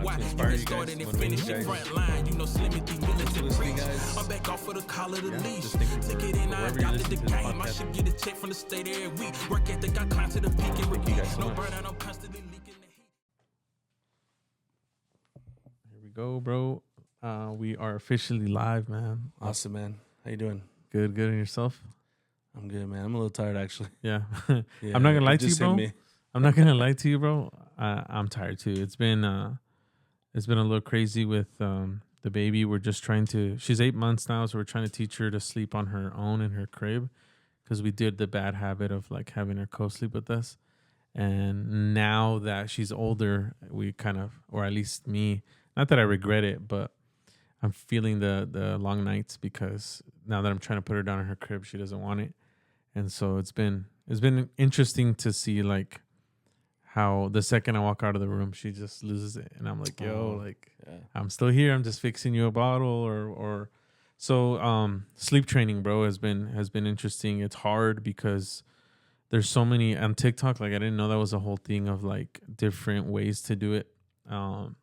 why you get started and finish your front line. You know, Slim and D militant preach. I'm back off for the call of the leash. Take it in, I adopted the game. I should get a check from the state every week. Work ethic, I climb to the peak and repeat. No burnout, I'm constantly leaking the heat. Here we go, bro. We are officially live, man. Awesome, man. How you doing? Good, good. And yourself? I'm good, man. I'm a little tired, actually. Yeah. Yeah, I'm not gonna lie to you, just bro. hit me. I'm not gonna lie to you, bro. I'm tired too. It's been a little crazy with the baby. We're just trying to. She's 8 months now, so we're trying to teach her to sleep on her own in her crib, because we did the bad habit of like having her co-sleep with us. And now that she's older, we kind of, or at least me, not that I regret it, but I'm feeling the long nights, because now that I'm trying to put her down in her crib, she doesn't want it. And so it's been interesting to see like how the second I walk out of the room, she just loses it. And I'm like, yo, I'm still here. I'm just fixing you a bottle or so sleep training, bro, has been interesting. It's hard because there's so many on TikTok. Like I didn't know that was a whole thing of like different ways to do it. And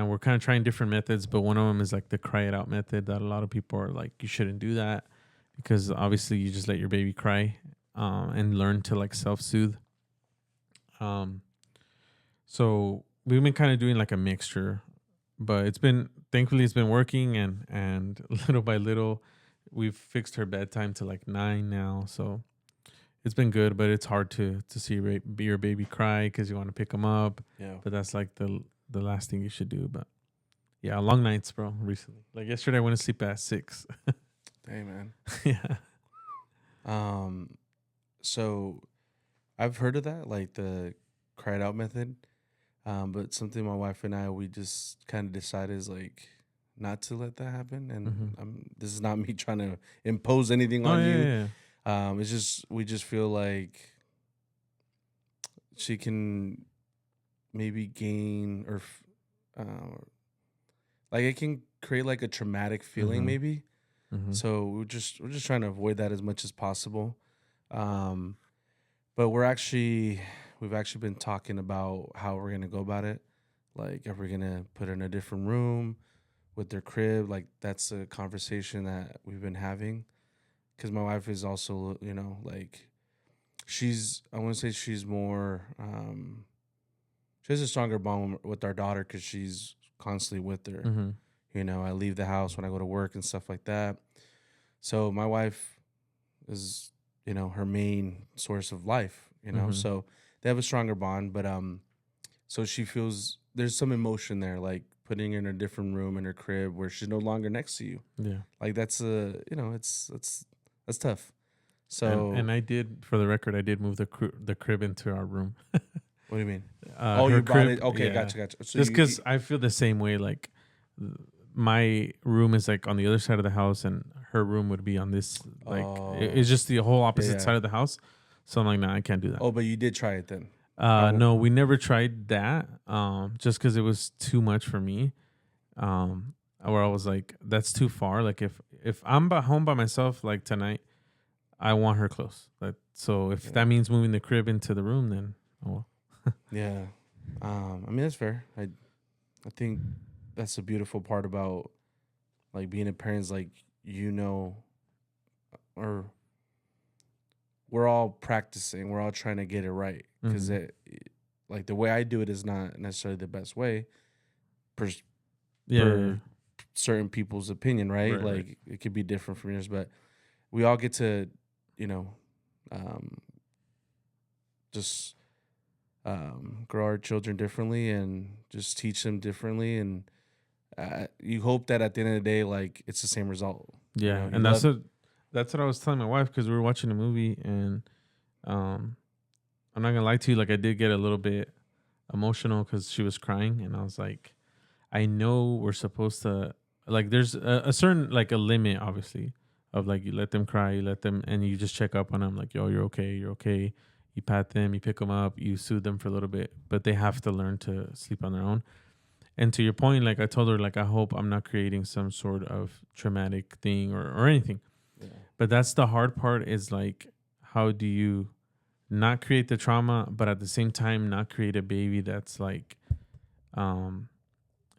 we're kind of trying different methods, but one of them is like the cry it out method that a lot of people are like, you shouldn't do that, because obviously you just let your baby cry and learn to like self-soothe. So we've been kind of doing like a mixture, but thankfully it's been working, and little by little we've fixed her bedtime to like 9 now. So it's been good, but it's hard to see your baby cry because you want to pick him up. Yeah. But that's like the last thing you should do. But yeah, long nights, bro, recently. Like yesterday I went to sleep at 6. Hey, man. Yeah. So I've heard of that, like the cry it out method. But something my wife and I, we just kind of decided is like not to let that happen. And this is not me trying to impose anything on you. Yeah. It's just, we just feel like she can maybe gain or like it can create like a traumatic feeling maybe. So we're just trying to avoid that as much as possible. But we've actually been talking about how we're gonna go about it. Like if we're gonna put her in a different room with their crib, like that's a conversation that we've been having. Because my wife is also, you know, like I want to say she's more, she has a stronger bond with our daughter because she's constantly with her. You know, I leave the house when I go to work and stuff like that. So my wife is, you know, her main source of life, you know, so they have a stronger bond. But so she feels there's some emotion there, like putting her in a different room in her crib where she's no longer next to you. Yeah. Like that's you know, that's tough. So and I did, for the record, I did move the crib into our room. What do you mean? You brought it. Okay, yeah. Gotcha. So just because I feel the same way. Like my room is like on the other side of the house, and her room would be on this. Like it's just the whole opposite side of the house. So I'm like, nah, I can't do that. Oh, but you did try it then? No, we never tried that. Just because it was too much for me. Where I was like, that's too far. Like if I'm home by myself, like tonight, I want her close. Like, so if that means moving the crib into the room, then oh well. Yeah. I mean, that's fair. I think that's a beautiful part about like being a parent is like, you know, or we're all practicing. We're all trying to get it right. Because like the way I do it is not necessarily the best way per certain people's opinion, right? Like it could be different from yours, but we all get to, you know, just grow our children differently and just teach them differently. And you hope that at the end of the day, like it's the same result. Yeah. You know, and that's what I was telling my wife, because we were watching a movie, and I'm not gonna lie to you, like I did get a little bit emotional because she was crying, and I was like, I know we're supposed to, like, there's a certain, like a limit, obviously, of like, you let them cry, you let them, and you just check up on them, like, yo, you're okay. You pat them, you pick them up, you soothe them for a little bit, but they have to learn to sleep on their own. And to your point, like I told her, like, I hope I'm not creating some sort of traumatic thing or anything. Yeah. But that's the hard part, is like, how do you not create the trauma, but at the same time not create a baby that's like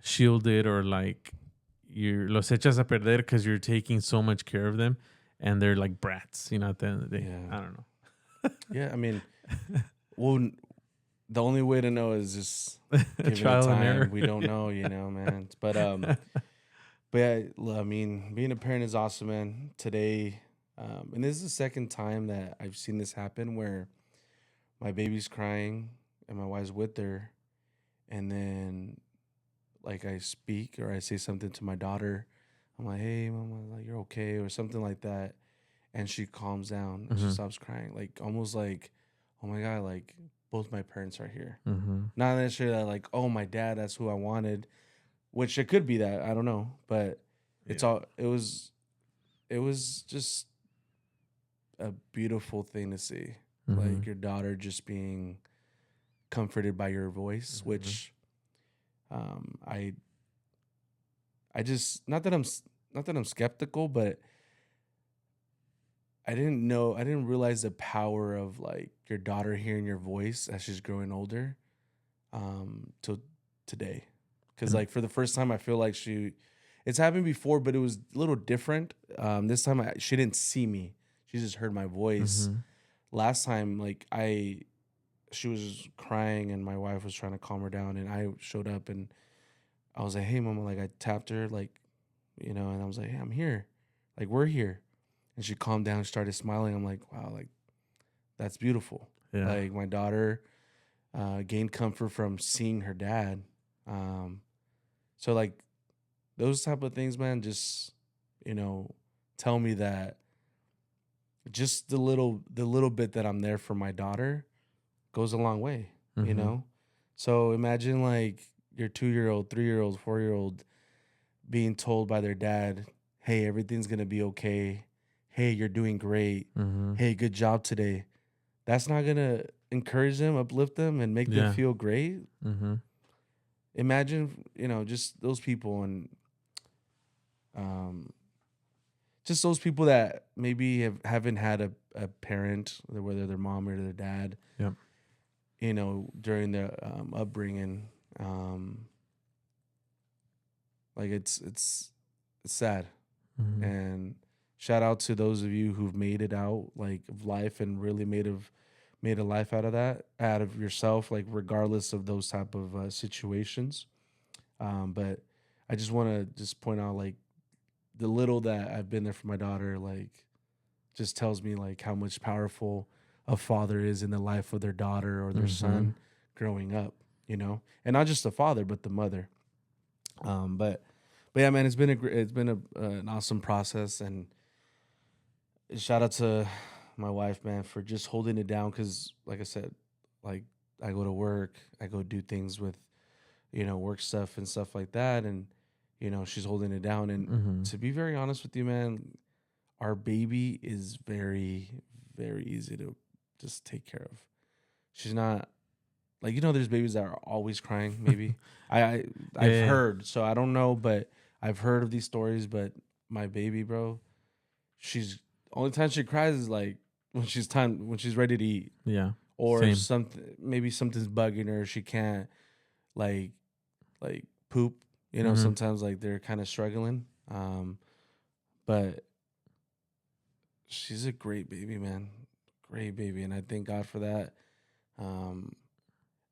shielded, or like you're los echas a perder because you're taking so much care of them, and they're like brats, at the end of the day. Yeah. I don't Yeah. I mean, well, the only way to know is just know. giving it Trial and time. error. We don't know, man. But yeah, I mean, being a parent is awesome, man. Today, and this is the second time that I've seen this happen where my baby's crying and my wife's with her, and then like I speak or I say something to my daughter. I'm like, "Hey, mama, like you're okay," or something like that, and she calms down and she Mm-hmm. stops crying, like almost like, "Oh my god, like both my parents are here." Mm-hmm. Not necessarily that, like, "Oh, my dad, that's who I wanted," which it could be that, I don't know, but it's Yeah. all it was just a beautiful thing to see, Mm-hmm. like your daughter just being comforted by your voice, Mm-hmm. which I just not that I'm skeptical, but I didn't realize the power of like your daughter hearing your voice as she's growing older, till today. Cause And like for the first time, I feel like it's happened before, but it was a little different. This time she didn't see me; she just heard my voice. mm-hmm. Last time, like she was crying and my wife was trying to calm her down, and I showed up and I was like, "Hey, mama," like I tapped her, like, and I was like, "Hey, I'm here, like we're here," and she calmed down, started smiling. I'm like, "Wow, like that's beautiful." Yeah. Like my daughter gained comfort from seeing her dad. Um, so like those type of things, man, just you know, tell me that just the little bit that I'm there for my daughter goes a long way, you Mm-hmm. know? So imagine like your 2 year old, 3 year old, 4 year old being told by their dad, "Hey, everything's gonna be okay. Hey, you're doing great. Mm-hmm. Hey, good job today." That's not gonna encourage them, uplift them, and make them Yeah. feel great. Mm-hmm. Imagine, just those people and um just those people that maybe haven't had a parent, whether their mom or their dad, Yep. during their upbringing. Um, like it's sad. Mm-hmm. And shout out to those of you who've made it out like of life and really made a life out of that, out of yourself, like regardless of those type of situations. But I just want to just point out like the little that I've been there for my daughter, like just tells me like how much powerful a father is in the life of their daughter or their Mm-hmm. son growing up, and not just the father but the mother. But yeah, man, it's been an awesome process, and shout out to my wife, man, for just holding it down. Because, like I said, like I go to work, I go do things with work stuff and stuff like that, and she's holding it down. And Mm-hmm. to be very honest with you, man, our baby is very, very easy to just take care of. She's not like there's babies that are always crying. Maybe I Yeah. I've Yeah. heard, so I don't know, but I've heard of these stories. But my baby, bro, she's only time she cries is like when she's ready to eat, Yeah. or Same. something, maybe something's bugging her. She can't like poop. Mm-hmm. Sometimes like they're kind of struggling. But she's a great baby, man. Great baby, and I thank God for that. Um,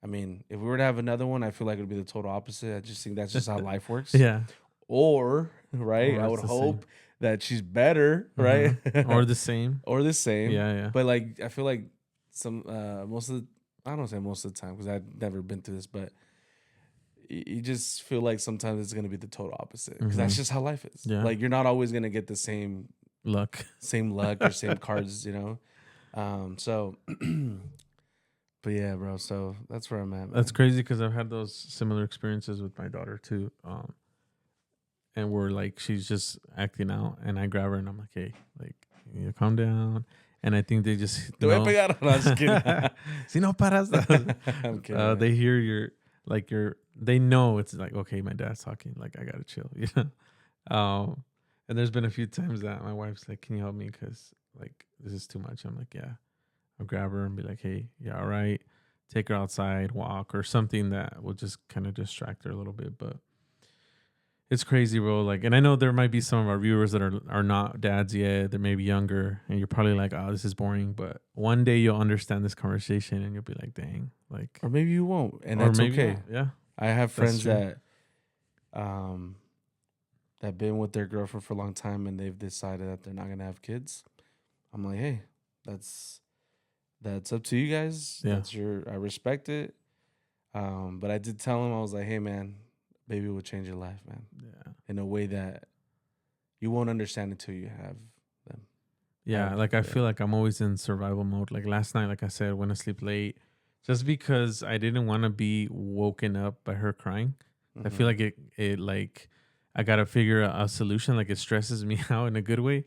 I mean, if we were to have another one, I feel like it would be the total opposite. I just think that's just how life works. Yeah. Or, right, Or I it's would the same. hope that she's better, right? Mm-hmm. Or the same. Or the same. Yeah. Yeah. But like, I feel like some most of the I don't say most of the time because I've never been through this, but you just feel like sometimes it's gonna be the total opposite because Mm-hmm. that's just how life is. Yeah. Like you're not always gonna get the Luck. same luck or same cards. So, but yeah, bro. So that's where I'm at, That's man. crazy because I've had those similar experiences with my daughter too. And we're like, she's just acting out, and I grab her and I'm like, hey, like, you calm down. And I think they just Te voy a know. pegar. No, I'm just kidding. Si no paras, I'm kidding, man. they hear they know it's like, okay, my dad's talking. Like, I gotta chill, And there's been a few times that my wife's like, can you help me? Because like this is too much. I'm like, yeah. I'll grab her and be like, hey, yeah, all right. Take her outside, walk, or something that will just kind of distract her a little bit. But It's crazy, bro. Like, and I know there might be some of our viewers that are not dads yet. They're maybe younger, and you're probably like, "Oh, this is boring." But one day you'll understand this conversation, and you'll be like, "Dang!" Like, Or maybe you won't, and or that's maybe okay. not. Yeah, I have that's friends true. um that been with their girlfriend for a long time, and they've decided that they're not gonna have kids. I'm like, hey, that's that's up to you guys. Yeah, That's your I respect it. But I did tell him, I was like, hey man, baby will change your life, man, yeah, in a way that you won't understand until you have them. yeah. Have Like, I yeah. feel like I'm always in survival mode. Like last night, like I said, went to sleep late, just because I didn't want to be woken up by her crying. I feel Mm-hmm. like it like I gotta figure a solution. Like it stresses me out in a good way.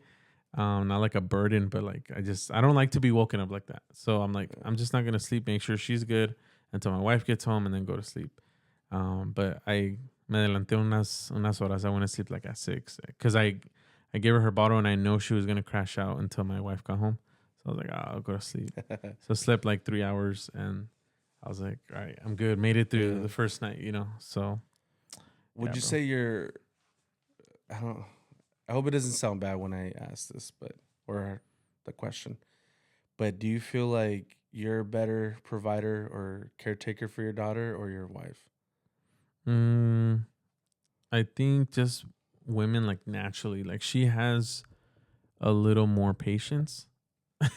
Not like a burden, but like I don't like to be woken up like that. So I'm like, Yeah. I'm just not gonna sleep, make sure she's good until my wife gets home and then go to sleep. But I me adelanté unas horas. I went to sleep like at 6 because I gave her bottle and I know she was gonna crash out until my wife got home. So I was like, I'll go to sleep. So I slept like 3 hours and I was like, all right, I'm good. Made it through Yeah. the first night, you know. So Would yeah, you bro. say you're? I don't. I hope it doesn't sound bad when I ask this, but or the question. But do you feel like you're a better provider or caretaker for your daughter or your wife? Mm, I think just women like naturally, like she has a little more patience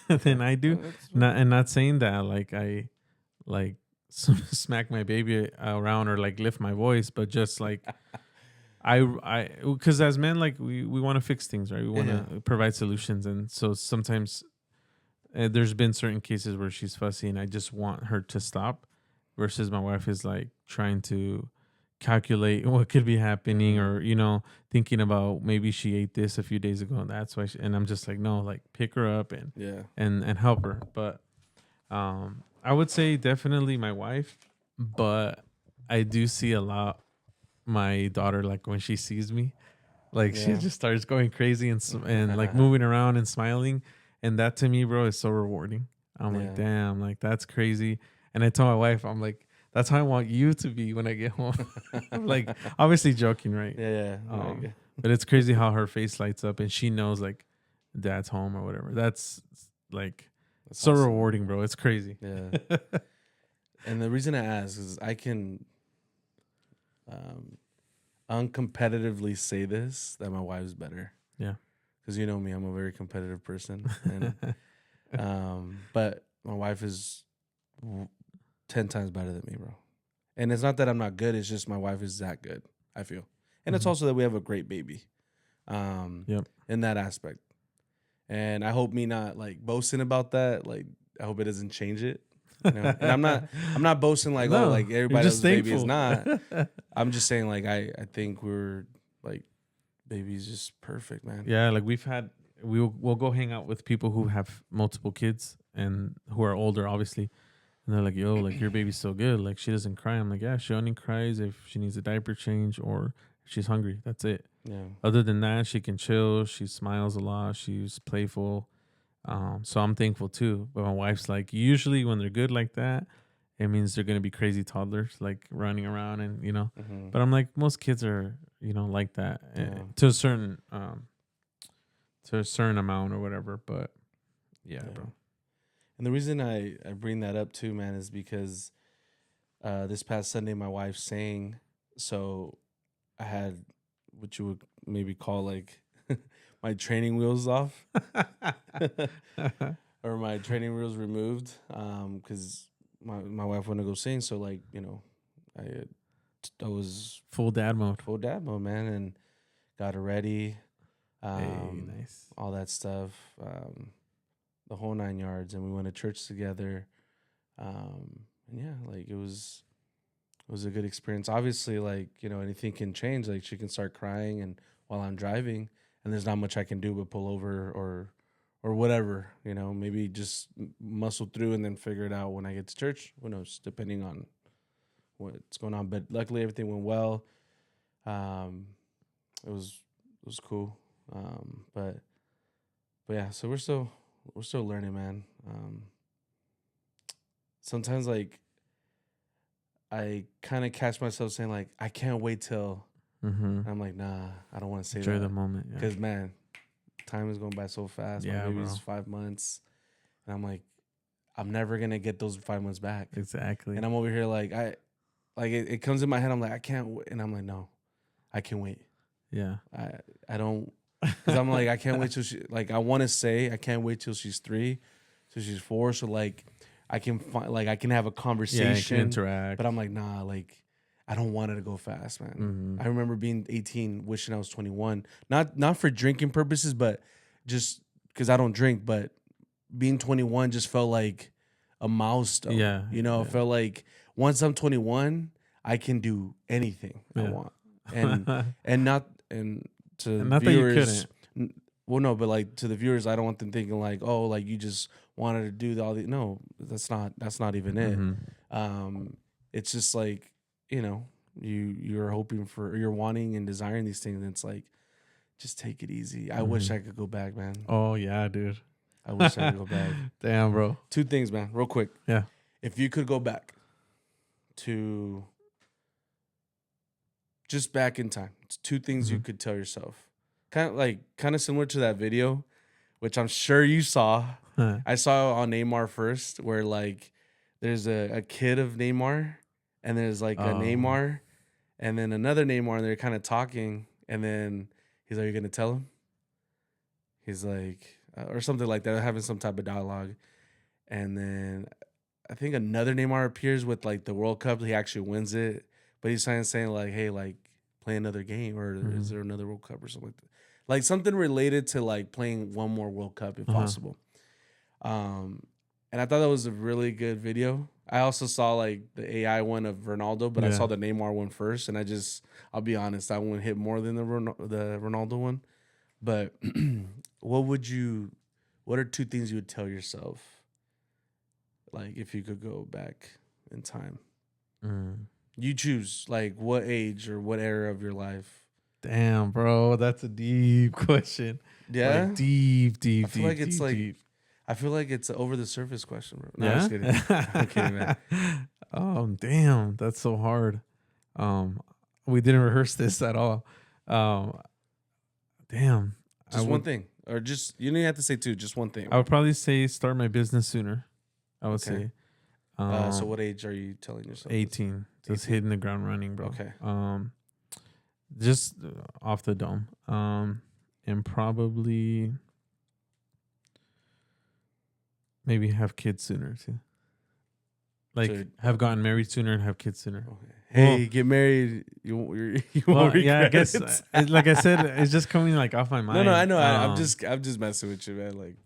Okay. than I do. That's Not saying that like I like smack my baby around or like lift my voice, but just like I because as men like we want to fix things, right? We yeah, want yeah. to provide solutions, and so sometimes there's been certain cases where she's fussy, and I just want her to stop. Versus my wife is like trying to calculate what could be happening, Mm, or thinking about maybe she ate this a few days ago, and that's why. And I'm just like, no, like pick her up and yeah. and help her. But I would say definitely my wife, but I do see a lot my daughter, like when she sees me, like she Yeah. just starts going crazy and like moving around and smiling, and that to me, bro, is so rewarding. I'm like, Yeah. damn, like that's crazy. And I told my wife, I'm like, that's how I want you to be when I get home. I'm like, obviously joking, right? Yeah, yeah. Um, Like, but it's crazy how her face lights up and she knows like dad's home or whatever. That's like that's so awesome. rewarding, bro. It's crazy. Yeah. And the reason I ask is I can um, uncompetitively say this that my wife's better Yeah. because you know me, I'm a very competitive person, and but my wife is 10 times better than me, bro. And it's not that I'm not good; it's just my wife is that good. I feel, and it's Mhm. also that we have a great baby, um, Yep. in that aspect. And I hope me not like boasting about that. Like I hope it doesn't change it, you know. And I'm not boasting like, oh, No, like you're everybody just else's baby is thankful. not. I'm just saying like I think we're like baby's just perfect, man. Yeah, like we'll go hang out with people who have multiple kids and who are older, obviously. And they're like, "Yo, like your baby's so good. Like she doesn't cry." I'm like, "Yeah, she only cries if she needs a diaper change or if she's hungry. That's it. Yeah. Other than that, she can chill. She smiles a lot. She's playful. So I'm thankful too. But my wife's like, usually when they're good like that, it means they're gonna be crazy toddlers, like running around and Hmm. But I'm like, most kids are like that Yeah. to a certain amount or whatever. But yeah, Yeah. bro. And the reason I bring that up too, man, is because this past Sunday my wife sang, so I had what you would maybe call like my training wheels off. Or my training wheels removed because my wife wanted to go sing, so like I I was Full dad mode. full dad mode, man, and got her ready, Hey, um nice. all that stuff, the whole 9 yards, and we went to church together, and yeah, like it was a good experience. Obviously, like anything can change, like she can start crying and while I'm driving, and there's not much I can do but pull over or whatever, maybe just muscle through and then figure it out when I get to church. Who knows, depending on what's going on. But luckily, everything went well. Um, it was cool. But yeah, so we're still learning, man. Sometimes like I kind of catch myself saying like I can't wait till Mm-hmm. I'm like, nah, I don't want to say Enjoy the that moment. Yeah. because man, time is going by so fast. My Yeah, baby's bro. 5 months, and I'm like, I'm never gonna get those 5 months back. Exactly. And I'm over here like it comes in my head. I'm like, I can't wait. And I'm like, no, I can wait. Yeah. I don't, because I'm like, I can't wait till she, like, I want to say I can't wait till she's 3, till she's 4, so like I can find, like, I can have a Yeah, you can conversation. interact. But I'm like, nah, like I don't want it to go fast, man. Mm-hmm. I remember being 18, wishing I was 21, not for drinking purposes, but just because I don't drink. But being 21 just felt like a milestone. Yeah. You know, it Yeah. felt like once I'm 21, I can do anything I Yeah. want, and not and to And not that you viewers. couldn't. Well, no, but like to the viewers, I don't want them thinking like, oh, like you just wanted to do all the. No, that's not even it. Mm-hmm. It's just like, you know, you're hoping for, you're wanting and desiring these things, and it's like, just take it easy. I wish Mm-hmm. I could go back, man. Oh yeah, dude. I wish I could go back. Damn, bro. 2 things, man, real quick. Yeah. If you could go back to just back in time, it's 2 things you Mhm. could tell yourself. Kind of similar to that video, which I'm sure you saw. Huh. I saw it on Neymar first, where like there's a kid of Neymar, and there's like a Oh. Neymar, and then another Neymar, and they're kind of talking, and then he's like, "You're gonna tell him?" He's like, or something like that, they're having some type of dialogue, and then I think another Neymar appears with like the World Cup. He actually wins it, but he's trying to say like, "Hey, like play another game, or is Mhm. there another World Cup or something like that?" Like something related to like playing one more World Cup if Uh-huh. possible. And I thought that was a really good video. I also saw like the AI one of Ronaldo, but I saw Yeah. the Neymar one first, and I'll be honest, that one hit more than the Ronaldo one. But what are 2 things you would tell yourself, like if you could go back in time? Mm. You choose like what age or what era of your life. Damn, bro. That's a deep question. Yeah, Like deep, I deep, feel deep, like it's deep, like deep. I feel like it's an over the surface question, bro. No, I'm Yeah. just kidding. I'm kidding, man. Oh, damn. That's so hard. Um, we didn't rehearse this at all. Um, damn. I Just one would thing, or just you don't even have to say 2. Just one thing. I would probably say start my business sooner. I would Okay. say. So what age are you telling yourself? 18. Just 18. hitting the ground running, bro. Okay. Just off the dome. And probably maybe have kids sooner too. Like So- have gotten married sooner and have kids sooner. Okay. Hey, get married. You won't Well, yeah, I regret guess it. like I said, it's just coming like off my mind. No, I know. I'm Um, just messing with you, man. Like,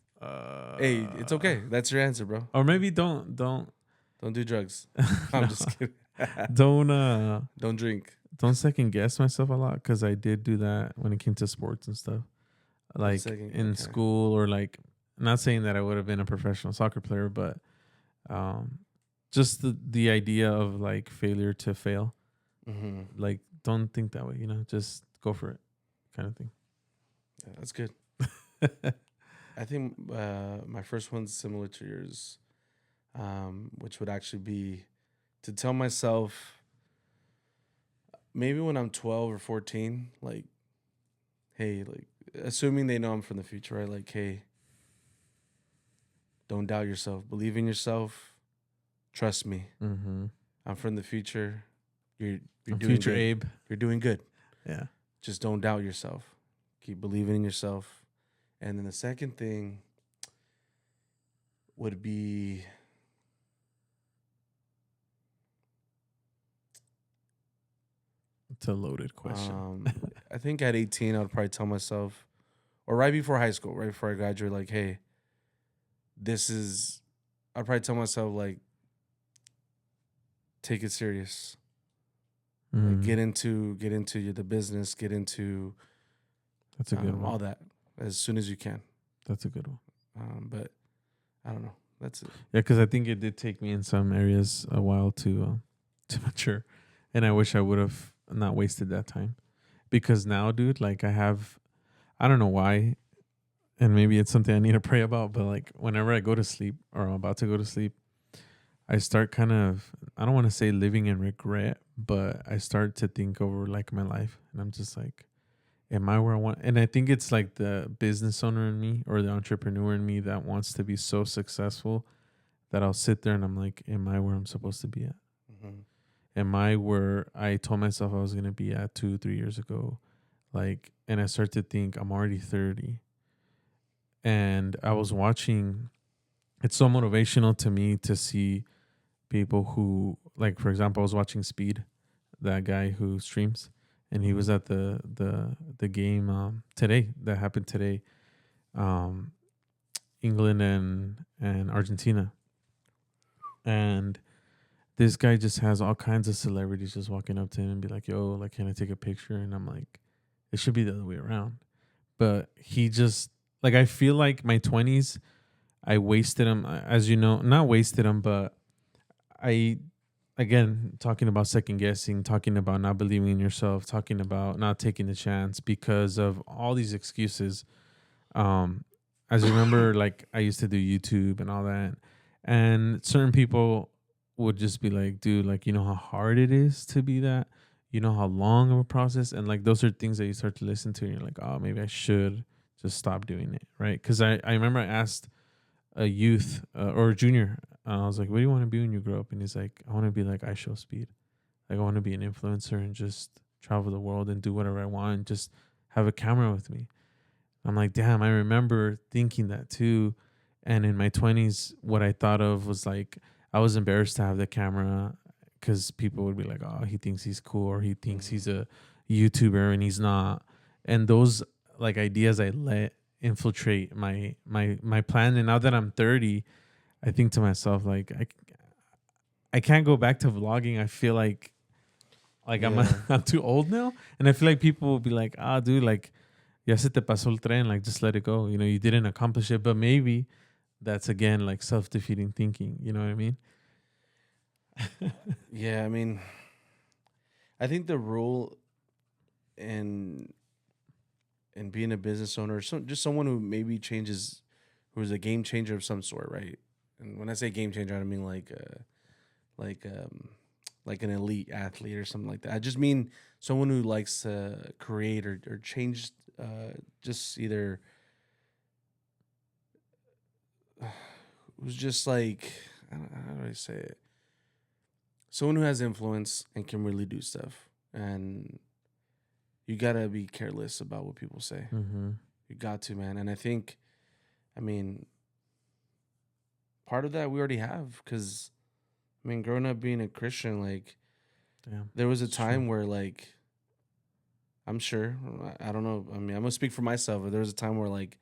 hey, it's okay. That's your answer, bro. Or maybe don't Don't do drugs. I'm No. just kidding. don't drink. don't second guess myself a lot because I did do that when it came to sports and stuff. Like in Okay. school or like, not saying that I would have been a professional soccer player, but just the idea of like failure to fail. Mm-hmm. Like don't think that way, just go for it, kind of thing. Yeah, that's good. I think my first one's similar to yours, which would actually be to tell myself maybe when I'm 12 or 14, like, hey, like, assuming they know I'm from the future, right? Like, hey, don't doubt yourself. Believe in yourself. Trust me. Mm-hmm. I'm from the future. You're I'm doing future good. Abe. You're doing good. Yeah. Just don't doubt yourself. Keep believing in yourself. And then the second thing would be It's a loaded question. I think at 18, I would probably tell myself, or right before high school, right before I graduate, like, hey, I'd probably tell myself, like, take it serious. Like, Mhm. get into the business, get into That's a good one. all that as soon as you can. That's a good one. But I don't know. That's it. Yeah, because I think it did take me in some areas a while to mature, and I wish I would have not wasted that time. Because now, dude, like I don't know why, and maybe it's something I need to pray about. But like whenever I go to sleep or I'm about to go to sleep, I start kind of, I don't want to say living in regret, but I start to think over like my life, and I'm just like, am I where I want? And I think it's like the business owner in me or the entrepreneur in me that wants to be so successful that I'll sit there and I'm like, am I where I'm supposed to be at? Mhm. Am I where I told myself I was gonna be at 2, 3 years ago? Like, and I start to think I'm already 30, and I was watching. It's so motivational to me to see people who, like, for example, I was watching Speed, that guy who streams, and he was Mhm. at the game today that happened today, um, England and Argentina, and this guy just has all kinds of celebrities just walking up to him and be like, "Yo, like, can I take a picture?" And I'm like, it should be the other way around, but he just like I feel like my 20s, I wasted them, as you know, not wasted them, but I again talking about second guessing, talking about not believing in yourself, talking about not taking the chance because of all these excuses. Um, as you remember, like I used to do YouTube and all that, and certain people would just be like, "Dude, like you know how hard it is to be that." You know how long of a process, and like those are things that you start to listen to, and you're like, oh, maybe I should just stop doing it, right? Because I remember I asked a youth or a junior. I was like, "What do you want to be when you grow up?" And he's like, "I want to be like I Show Speed. Like I want to be an influencer and just travel the world and do whatever I want and just have a camera with me." I'm like, "Damn!" I remember thinking that too. And in my 20s, what I thought of was like I was embarrassed to have the camera because people would be like, "Oh, he thinks he's cool," or "He thinks he's Mhm. a YouTuber and he's not." And those like ideas I let infiltrate my plan. And now that I'm 30, I think to myself like I can't go back to vlogging. I feel like I'm Yeah. I'm too old now, and I feel like people will be like, "Ah, dude, like ya se te pasó el tren, like just let it go. You know, you didn't accomplish it." But maybe that's again like self-defeating thinking. You know what I mean? Yeah, I mean, I think the rule in being a business owner, so just someone who maybe changes, who's a game changer of some sort, right? And when I say game changer, I don't mean like um like an elite athlete or something like that. I just mean someone who likes to create or change, just either who's just like, I don't, how do I say it? Someone who has influence and can really do stuff. And you gotta be careless about what people say. Mm-hmm. You got to, man. And I think, I mean, part of that we already have because, I mean, growing up being a Christian, like, Yeah, there was a it's true. time where, like, I'm sure, I don't know. I mean, I'm gonna speak for myself, but there was a time where, like,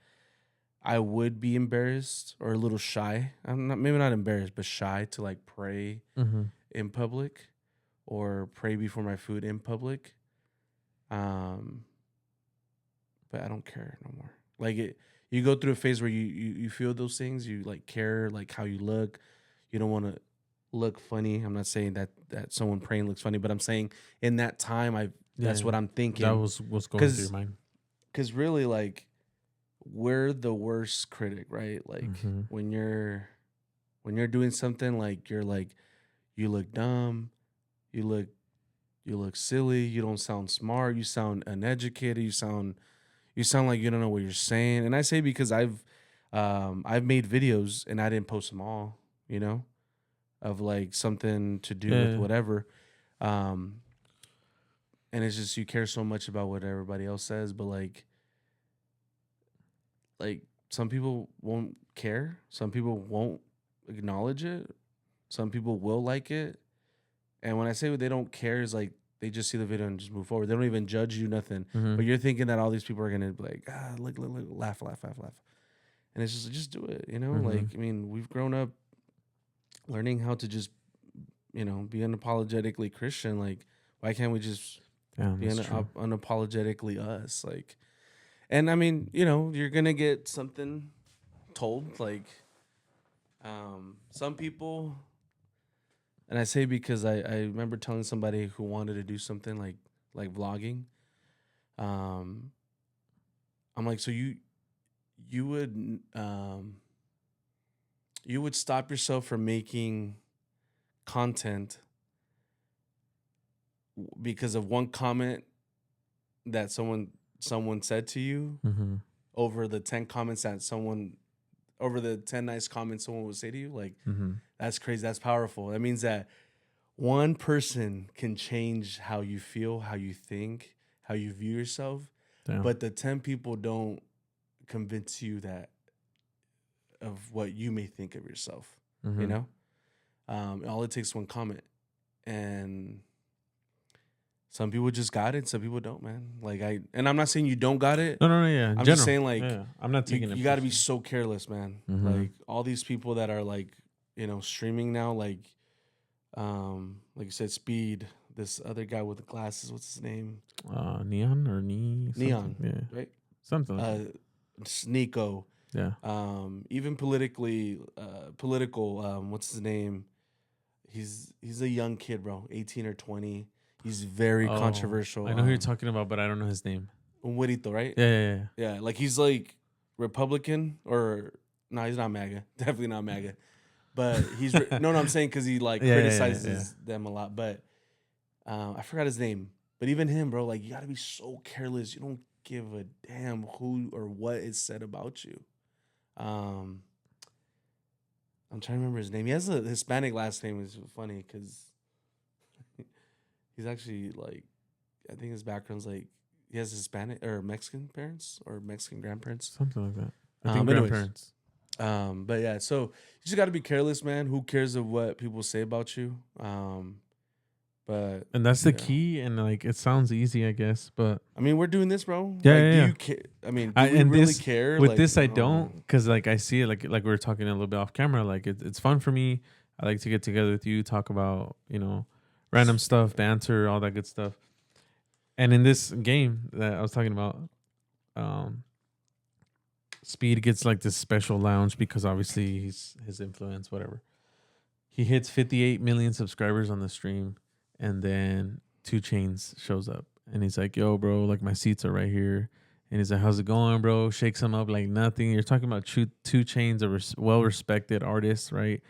I would be embarrassed or a little shy. I'm not, maybe not embarrassed, but shy to like pray Mm-hmm. in public or pray before my food in public. Um, but I don't care no more. Like it, you go through a phase where you feel those things. You like care like how you look. You don't want to look funny. I'm not saying that someone praying looks funny, but I'm saying in that time, I that's Yeah, what I'm that thinking. was what's going through your Cause mind. cause really like we're the worst critic, right? Like Mm-hmm. when you're doing something like you're like you look dumb, you look you look silly, you don't sound smart, you sound uneducated, you sound like you don't know what you're saying. And I say because I've made videos and I didn't post them all, you know, of like something to do with Yeah, whatever. Um and it's just you care so much about what everybody else says, but like some people won't care, some people won't acknowledge it, some people will like it. And when I say they don't care, is like they just see the video and just move forward. They don't even judge you, nothing. mm-hmm. But you're thinking that all these people are gonna be like, look, laugh, laugh, laugh, laugh. And it's just do it, you know? Mm-hmm. Like, I mean, we've grown up learning how to just, be unapologetically Christian. Like, why can't we just Yeah, be that's true. unapologetically us? Like, and I mean, you're gonna get something told. Like, some people, and I say because I remember telling somebody who wanted to do something like vlogging. Um, I'm like, so you would you would stop yourself from making content because of one comment that someone said to you Mm-hmm. over the 10 comments that someone over the 10 nice comments someone would say to you, like Mm-hmm. that's crazy. That's powerful. That means that one person can change how you feel, how you think, how you view yourself, Damn. but the 10 people don't convince you that of what you may think of yourself. Mm-hmm. You know, all it takes is one comment, and some people just got it, some people don't, man. And I'm not saying you don't got it. No, yeah. In I'm general. just saying, like, yeah. I'm not taking it. you got to be personally. so careless, man. Mhm. Like all these people that are like, streaming now, like you said, Speed. This other guy with the glasses, what's his name? Neon or Something. Neon, Yeah. right? Something like that. Sneeko. Yeah. Even political. What's his name? He's a young kid, bro, 18 or 20. He's very controversial. I know who you're talking about, but I don't know his name. Unwedito, right? Yeah. Yeah, like he's like Republican or no, he's not MAGA. Definitely not MAGA. But he's no, I'm saying because he like criticizes them a lot. But I forgot his name. But even him, bro, like you got to be so careless. You don't give a damn who or what is said about you. I'm trying to remember his name. He has a Hispanic last name. It's funny because he's actually like, I think his background's like he has Hispanic or Mexican parents or Mexican grandparents. Something like that. I think anyways, grandparents. But yeah, so you just got to be careless, man. Who cares of what people say about you? But And that's the key. And like, it sounds easy, I guess, but I mean, we're doing this, bro. Yeah, like, yeah, do yeah. you care? I mean, do we really care? With like, this, I don't, because like I see it, like we were talking a little bit off camera. Like it's fun for me. I like to get together with you, talk about random stuff, banter, all that good stuff. And in this game that I was talking about, Speed gets like this special lounge because obviously he's his influence, whatever. He hits 58 million subscribers on the stream, and then 2 Chainz shows up, and he's like, "Yo, bro, like my seats are right here." And he's like, "How's it going, bro?" Shakes him up like nothing. You're talking about 2 Chainz, a well-respected artist, right?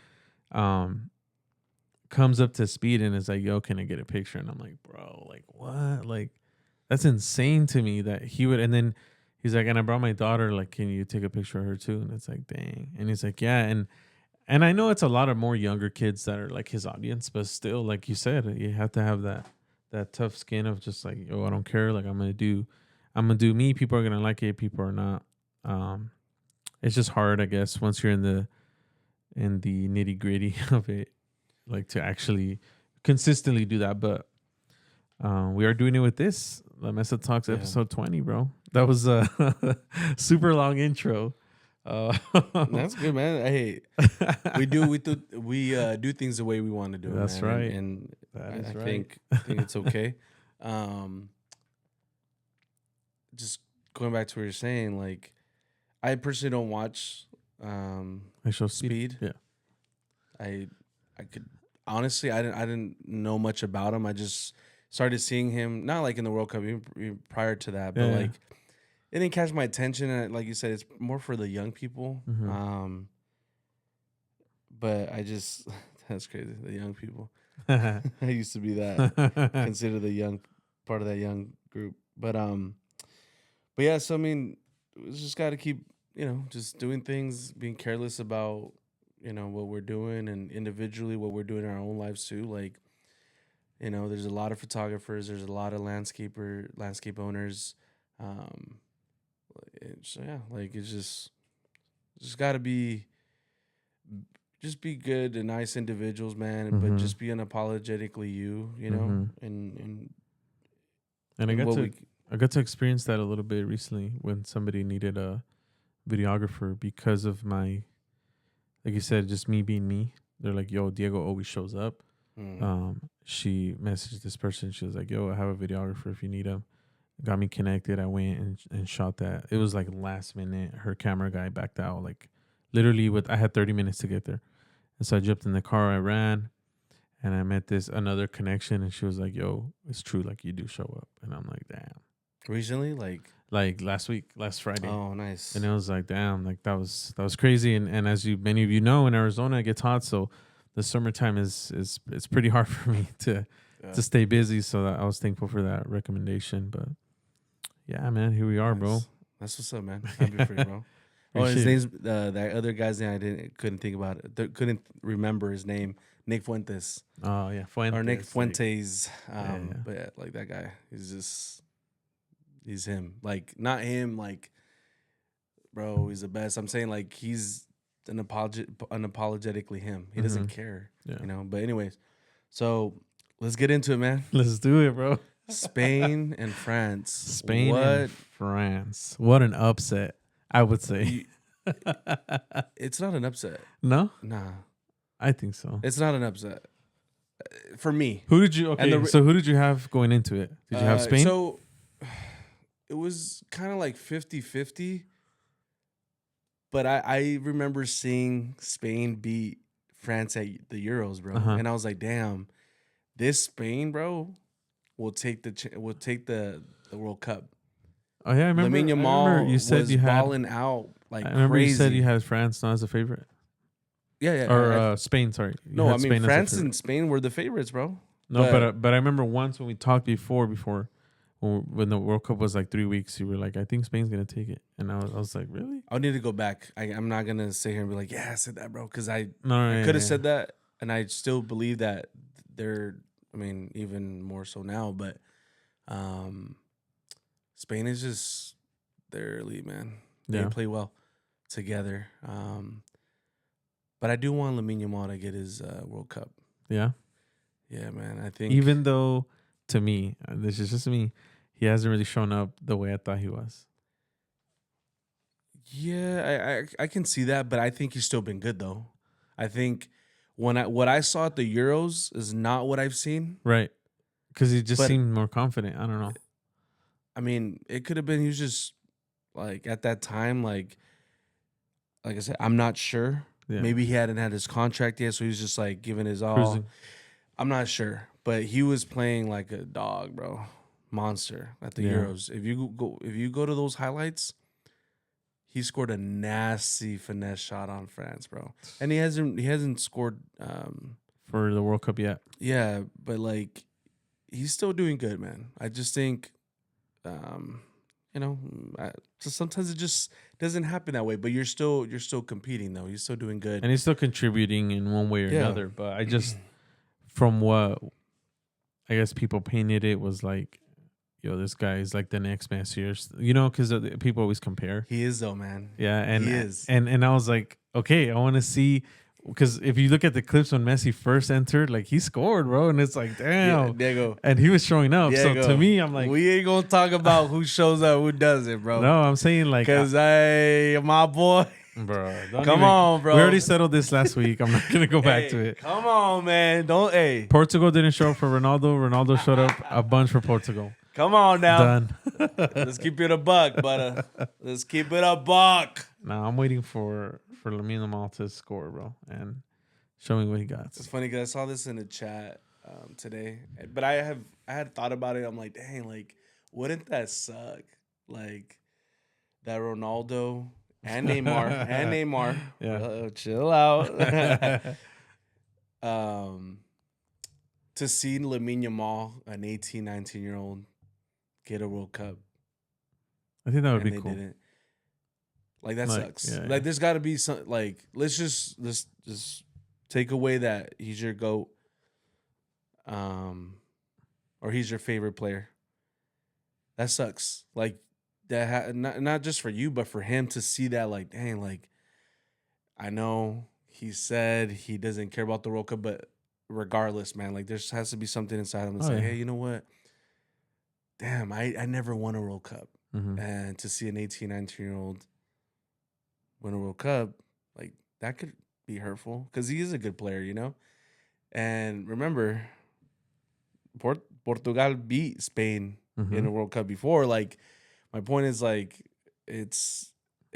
Comes up to Speed and is like, "Yo, can I get a picture?" And I'm like, "Bro, like what? Like that's insane to me that he would." And then he's like, "And I brought my daughter. Like, can you take a picture of her too?" And it's like, "Dang." And he's like, "Yeah." And I know it's a lot of more younger kids that are like his audience, but still, like you said, you have to have that tough skin of just like, "Oh, I don't care. Like I'm gonna do me. People are gonna like it. People are not." It's just hard, I guess, once you're in the nitty gritty of it, like to actually consistently do that. But we are doing it with this La Mesa Talks episode 20, bro. That was a super long intro. That's good, man. Hey, we do things the way we want to do it. That's man. right. And That is I right. think it's okay. Just going back to what you're saying, like I personally don't watch I show Speed. Yeah. I could honestly I didn't know much about him. I just started seeing him not like in the World Cup, even prior to that, but like it didn't catch my attention. And like you said, it's more for the young people. Mm-hmm. But I just that's crazy. The young people. I used to be that consider the young part of that young group. But yeah. So I mean, we just got to keep just doing things, being careless about what we're doing, and individually what we're doing in our own lives too. Like there's a lot of photographers, there's a lot of landscape owners. So yeah, like it's just got to be good and nice individuals, man. Mm-hmm. But just be unapologetically you know, mm-hmm. And I got to experience that a little bit recently when somebody needed a videographer because of my, like you said, just me being me. They're like, "Yo, Diego always shows up." She messaged this person. She was like, "Yo, I have a videographer if you need him." Got me connected. I went and shot that. It was like last minute. Her camera guy backed out. Like literally, I had 30 minutes to get there, and so I jumped in the car. I ran, and I met another connection, and she was like, "Yo, it's true. Like you do show up," and I'm like, "Damn." Recently, like last Friday. Oh, nice. And it was like, damn, like that was crazy. And as many of you know, in Arizona it gets hot, so the summertime is it's pretty hard for me to Yeah. to stay busy. So that I was thankful for that recommendation. But yeah, man, here we are, bro. Nice. That's what's up, man. Happy for you, bro. Oh, his Appreciate it. name's that other guy's name. Couldn't think about it. Couldn't remember his name. Nick Fuentes Oh yeah, or Nick Fuentes. Like, Fuentes. yeah. But yeah, like that guy. He's him. Like not him. Like, bro, he's the best. I'm saying like he's unapologetically him. He doesn't care. Yeah. You know. But anyways, so let's get into it, man. Let's do it, bro. Spain and France. Spain What? and France. What an upset, I would say. It's not an upset. No, Nah, I think so. it's not an upset for me. Who did you? Okay, And so who did you have going into it? Did you have Spain? So it was kind of like 50-50. But I remember seeing Spain beat France at the Euros, bro, and I was like, damn, this Spain, bro, will take the World Cup. Oh yeah, I remember. Lamine Yamal you said was you had. balling out like I remember crazy. you said you had France not as a favorite, yeah. or Spain. Sorry, You No, had I mean Spain as a France favorite. and Spain were the favorites, bro. No, but I remember once when we talked before when the World Cup was like 3 weeks, you were like, I think Spain's gonna take it, and I was like, really? I'll need to go back. I'm not gonna sit here and be like, yeah, I said that, bro, because I No, could have said that, and I still believe that they're. I mean, even more so now, but Spain is just their elite, man. They play well together. But I do want Lamine Yamal to get his World Cup. Yeah, man. I think even though to me, this is just me, he hasn't really shown up the way I thought he was. Yeah, I can see that, but I think he's still been good though. I think what I saw at the Euros is not what I've seen. Right. Because he just But- seemed more confident. I don't know. I mean, it could have been he was just like at that time, like I said, I'm not sure. Yeah. Maybe he hadn't had his contract yet, so he was just like giving his all. Cruising. I'm not sure, but he was playing like a dog, bro, monster at the Euros. If you go to those highlights, he scored a nasty finesse shot on France, bro, and he hasn't scored for the World Cup yet. Yeah, but like he's still doing good, man. I just think, so sometimes it just doesn't happen that way. But you're still competing though. You're still doing good, And he's still contributing in one way or Yeah. another. But I just, from what I guess people painted it was like, yo, this guy is like the next Messi, because people always compare. He is though, man. Yeah, and he is. And I was like, okay, I want to see, because if you look at the clips when Messi first entered, like he scored, bro, and it's like, damn, Yeah, Diego. and he was showing up. Diego. So to me, I'm like, We ain't gonna talk about who shows up, who doesn't, bro. no, I'm saying like, Because my boy. bro, Come on, bro. We already settled this last week. I'm not gonna go back to it. Come on, man. Don't. Hey, Portugal didn't show up for Ronaldo. Ronaldo showed up a bunch for Portugal. come on now. Done. Let's keep it a buck, butter. Let's keep it a buck. Now I'm waiting for Lamine Yamal to score, bro, and show me what he got. It's funny because I saw this in the chat today, but I had thought about it. I'm like, dang, like, wouldn't that suck? Like that Ronaldo and Neymar, Yeah. chill out. To see Lamine Yamal, an 18, 19-year-old, get a World Cup. I think that would and be they cool. didn't. Like that Like, sucks. yeah, Like yeah. there's got to be some. Like let's just take away that he's your GOAT, or he's your favorite player. That sucks. Like that, not just for you, but for him to see that. Like, dang, like I know he said he doesn't care about the World Cup, but regardless, man, like there has to be something inside him that's Oh, like, yeah. hey, you know what? Damn, I never won a World Cup. Mhm. And to see an 18, 19-year-old win a World Cup, like that could be hurtful because he is a good player, you know? And remember, Portugal beat Spain in a World Cup before. Like, my point is, like, it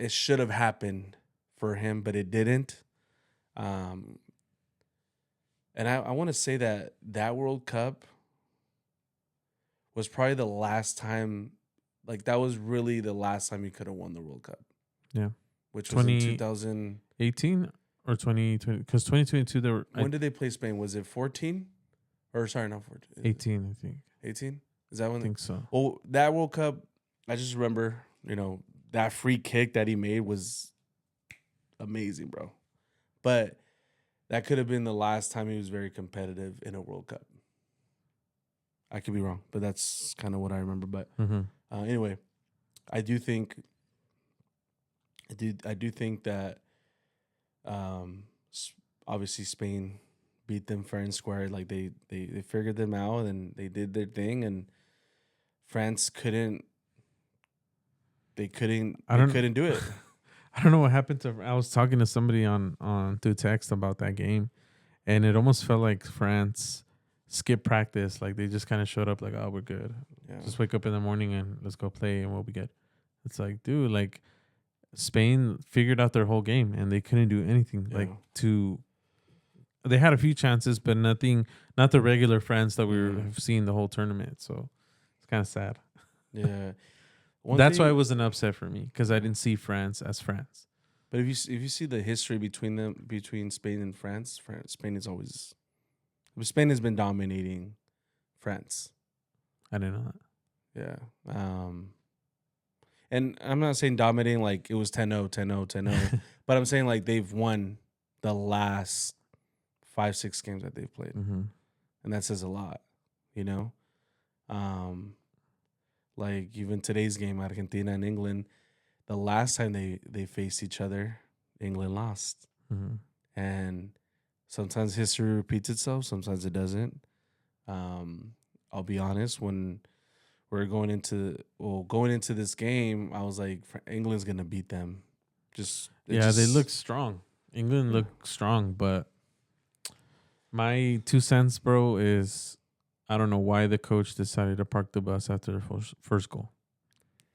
should have happened for him, but it didn't. And I want to say that World Cup was probably the last time, like that was really the last time he could have won the World Cup. Yeah. Which was in 20 2000. 18 or 2020? Because 2022 they were. When did they play Spain? Was it 14 Or sorry, not 14. 18, I think. 18? Is that I when? think so. Well, that World Cup, I just remember, that free kick that he made was amazing, bro. But that could have been the last time he was very competitive in a World Cup. I could be wrong, but that's kind of what I remember. But Mm-hmm. anyway, I do think that obviously Spain beat them fair and square. Like they figured them out and they did their thing, and France couldn't. They couldn't. I They don't. couldn't do it. I don't know what happened to. I was talking to somebody on through text about that game, and it almost felt like France skipped practice. Like they just kind of showed up, like, oh, we're good. Yeah. Just wake up in the morning and let's go play, and we'll be good. It's like, dude, like Spain figured out their whole game, and they couldn't do anything. Yeah. Like they had a few chances, but nothing. Not the regular France that we have seen the whole tournament. So it's kind of sad. Yeah. That's why it was an upset for me, because I didn't see France as France. But if you see the history between Spain and France, Spain has been dominating France. I didn't know that. Yeah. And I'm not saying dominating like it was 10-0, 10-0, 10-0, but I'm saying like they've won the last 5-6 games that they've played. Mm-hmm. And that says a lot, you know? Like even today's game, Argentina and England, the last time they faced each other, England lost. Mm-hmm. And sometimes history repeats itself, sometimes it doesn't. I'll be honest, when we're going into this game, I was like, England's gonna beat them. They look strong. England looked strong, but my 2 cents, bro, is I don't know why the coach decided to park the bus after the first goal.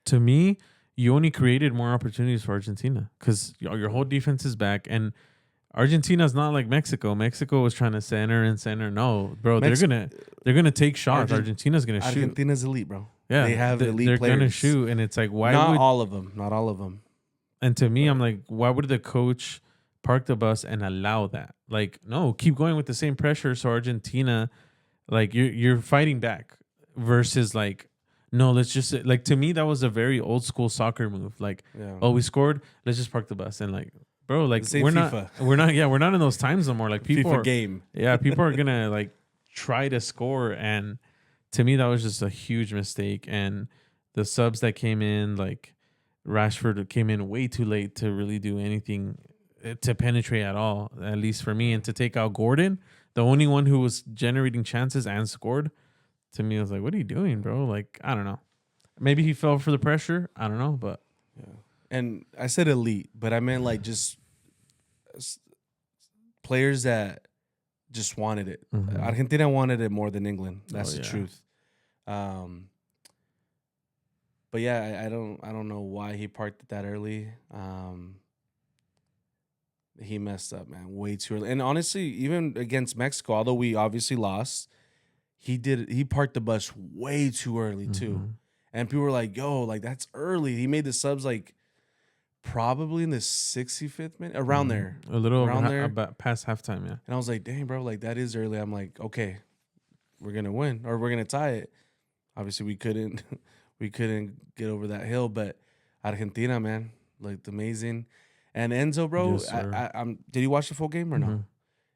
To me, you only created more opportunities for Argentina because your whole defense is back, and Argentina's not like Mexico. Mexico was trying to center. No, bro, they're gonna take shots. Argentina's gonna shoot. Argentina's elite, bro. Yeah, they have elite they're players. Gonna shoot, and it's like not all of them. And to me, I'm like, why would the coach park the bus and allow that? Like, no, keep going with the same pressure. So Argentina, like you're fighting back versus like, no, let's just like, to me that was a very old school soccer move. Like, oh, we scored, let's just park the bus. And like, bro, like we're not in those times no more. Like people FIFA game. Yeah, people are gonna like try to score, and to me that was just a huge mistake. And the subs that came in, like Rashford came in way too late to really do anything to penetrate at all, at least for me. And to take out Gordon, the only one who was generating chances and scored, to me, I was like, what are you doing, bro? Like, I don't know. Maybe he fell for the pressure. I don't know, but. Yeah. And I said elite, but I meant like just players that just wanted it. Mm-hmm. Argentina wanted it more than England. That's the truth. But yeah, I don't know why he parked it that early. He messed up, man, way too early. And honestly, even against Mexico, although we obviously lost, he parked the bus way too early too. Mm-hmm. And people were like, yo, like that's early. He made the subs like probably in the 65th minute, around there. A little around over there. About past halftime, yeah. And I was like, dang, bro, like that is early. I'm like, okay, we're gonna win or we're gonna tie it. Obviously, we couldn't get over that hill, but Argentina, man, looked amazing. And Enzo, bro, Yes, sir. did you watch the full game or no?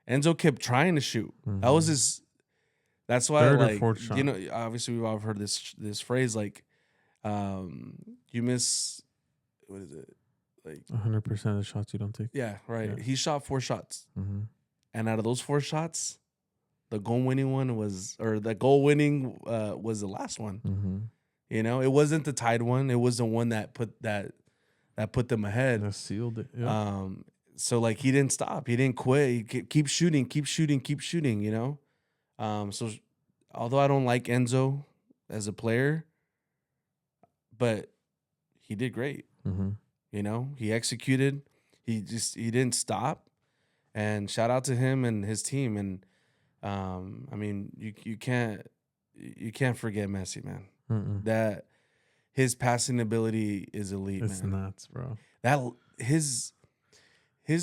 Enzo kept trying to shoot. Mm-hmm. That was his. That's why, third like, or fourth shot. you know, obviously we've all heard this phrase, like, you miss, what is it, like 100% of the shots you don't take. Yeah, right. Yeah. He shot 4 shots, Mm-hmm. and out of those 4 shots, the goal-winning was the last one. Mm-hmm. You know, it wasn't the tied one. It was the one that put them ahead. That sealed it. Yeah. So like he didn't stop. He didn't quit. He keep shooting. You know. So although I don't like Enzo as a player, but he did great. Mm-hmm. You know, he executed. He didn't stop. And shout out to him and his team. And I mean, you can't forget Messi, man. Mm-mm. That his passing ability is elite. It's man. nuts, bro. That his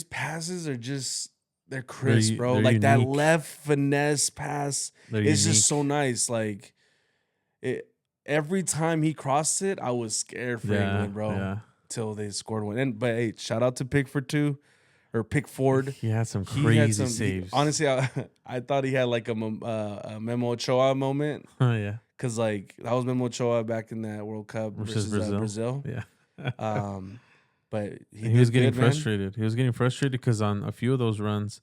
passes are just they're crisp, bro. They're Like that unique. left finesse pass They're is unique. just so nice. Like it every time he crossed it, I was scared for England, bro. Yeah. Till they scored one. And but hey, shout out to Pickford too, or Pickford. He had some He had crazy some. saves. Honestly, I thought he had like a Memo Ochoa moment. Oh yeah. Cause like that was Memo Ochoa back in that World Cup Versus versus Brazil. Brazil. Yeah. But he was did getting good, man. frustrated. He was getting frustrated because on a few of those runs,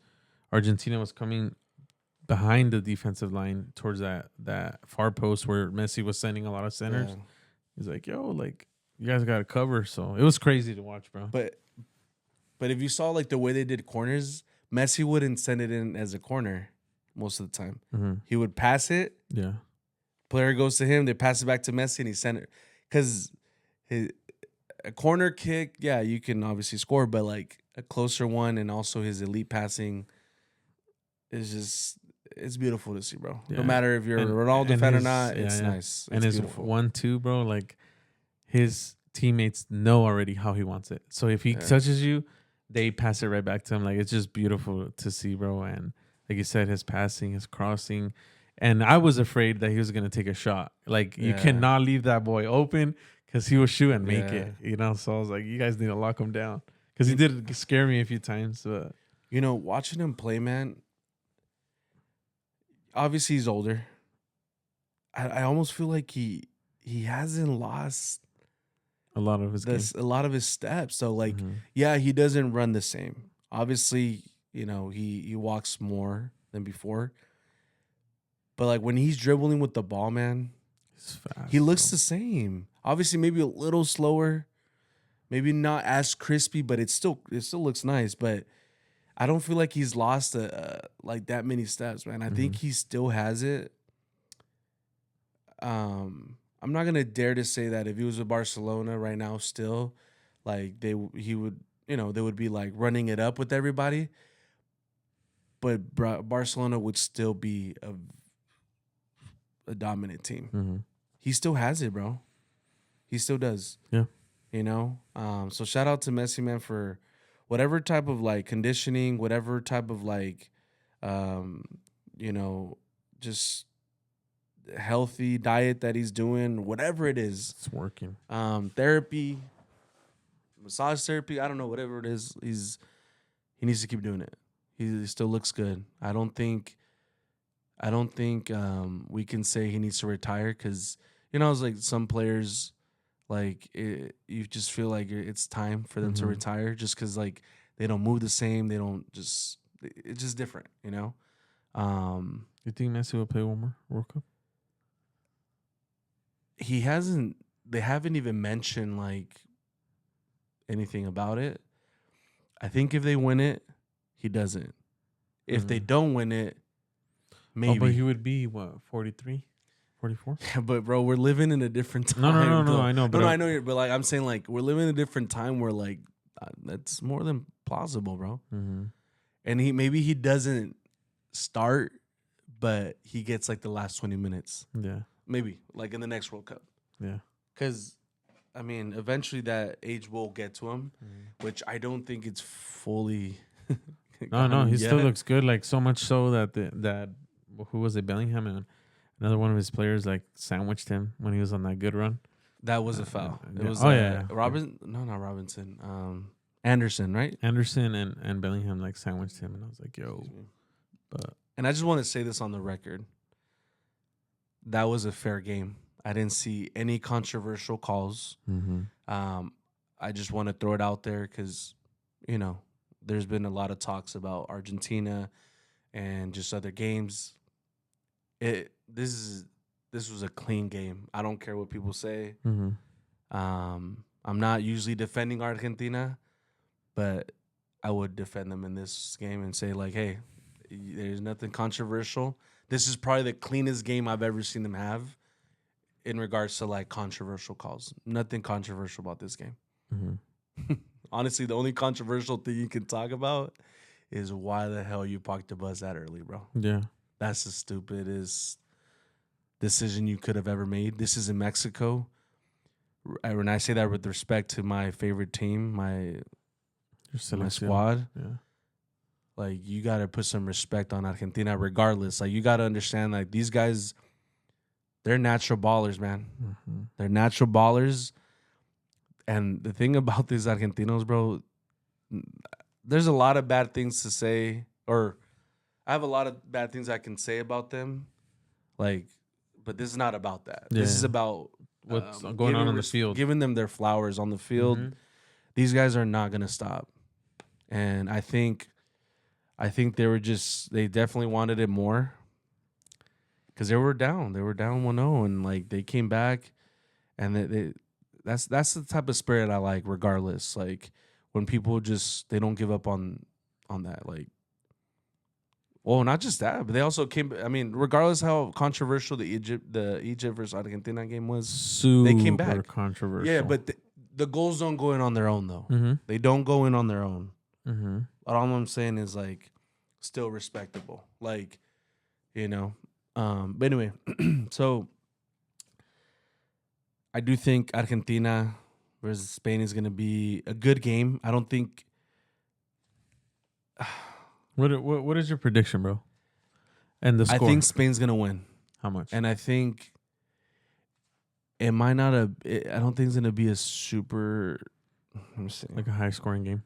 Argentina was coming behind the defensive line towards that far post where Messi was sending a lot of centers. Yeah. He's like, yo, like you guys got to cover. So it was crazy to watch, bro. But if you saw like the way they did corners, Messi wouldn't send it in as a corner most of the time. Mm-hmm. He would pass it. Yeah. Player goes to him. They pass it back to Messi, and he sent it because a corner kick. Yeah, you can obviously score, but like a closer one, and also his elite passing is just it's beautiful to see, bro. Yeah. No matter if you're a Ronaldo fan or not, it's yeah. nice. And It's his beautiful. 1-2, bro, like his teammates know already how he wants it. So if he touches you, they pass it right back to him. Like it's just beautiful to see, bro. And like you said, his passing, his crossing. And I was afraid that he was gonna take a shot. Like you cannot leave that boy open because he will shoot and make it. You know, so I was like, you guys need to lock him down because he did scare me a few times. But you know, watching him play, man. Obviously, he's older. I almost feel like he hasn't lost a lot of his game. a lot of his steps. So like, yeah, he doesn't run the same. Obviously, you know, he walks more than before. But like when he's dribbling with the ball, man, he's fast, he looks the same. Obviously, maybe a little slower, maybe not as crispy, but it still looks nice. But I don't feel like he's lost like that many steps, man. I think he still has it. I'm not gonna dare to say that if he was with Barcelona right now, still, like he would, you know, they would be like running it up with everybody. But Barcelona would still be a dominant team. He still has it, bro. He still does. Yeah. You know? So shout out to Messi, man, for whatever type of like conditioning, whatever type of like you know, just healthy diet that he's doing, whatever it is. It's working. Therapy, massage therapy, I don't know, whatever it is, he needs to keep doing it. He still looks good. I don't think we can say he needs to retire because, you know, it's like some players, like you just feel like it's time for them to retire just because like they don't move the same. They don't just it's just different, you know. You think Messi will play one more World Cup? He hasn't. They haven't even mentioned like anything about it. I think if they win it, he doesn't. If they don't win it, maybe. Oh, but he would be what, 43, 44? Yeah, but bro, we're living in a different time. No, I know. But I know. But like I'm saying, like we're living in a different time where like that's more than plausible, bro. And maybe he doesn't start, but he gets like the last 20 minutes. Yeah. Maybe like in the next World Cup. Yeah. Because, I mean, eventually that age will get to him, which I don't think it's fully. No, he still looks good. Like so much so that that who was it, Bellingham, and another one of his players like sandwiched him when he was on that good run. That was a foul. It was Robinson. No, not Robinson. Anderson, right? Anderson and Bellingham like sandwiched him, and I was like, yo. And I just want to say this on the record. That was a fair game. I didn't see any controversial calls. I just want to throw it out there because, you know, there's been a lot of talks about Argentina and just other games. This was a clean game. I don't care what people say. I'm not usually defending Argentina, but I would defend them in this game and say like, hey, there's nothing controversial. This is probably the cleanest game I've ever seen them have in regards to like controversial calls. Nothing controversial about this game. Honestly, the only controversial thing you can talk about is why the hell you parked the bus that early, bro. Yeah. That's the stupidest decision you could have ever made. This is in Mexico. When I say that with respect to my favorite team, my squad. Yeah. like you got to put some respect on Argentina regardless. Like you got to understand like these guys, they're natural ballers, man. Mm-hmm. They're natural ballers. And the thing about these Argentinos, bro, there's a lot of bad things to say, or I have a lot of bad things I can say about them. Like, but this is not about that. This is Yeah. about What's going on the field? giving them their flowers on the field. Mm-hmm. These guys are not gonna stop, and I think they definitely wanted it more because they were down. They were down 1-0, and like they came back, and that's the type of spirit I like. Regardless, like when people just they don't give up on that. Like, well, not just that, but they also came. I mean, regardless how controversial the Egypt versus Argentina game was, Super they came back. controversial. Yeah, but the goals don't go in on their own though. Mm-hmm. They don't go in on their own. Mm-hmm. All I'm saying is like still respectable. Like, you know. But anyway, so I do think Argentina versus Spain is gonna be a good game. I don't think What is your prediction, bro? And the I score? think Spain's gonna win. How much? And I think it might not I don't think it's gonna be a super let me see. Like a high scoring game.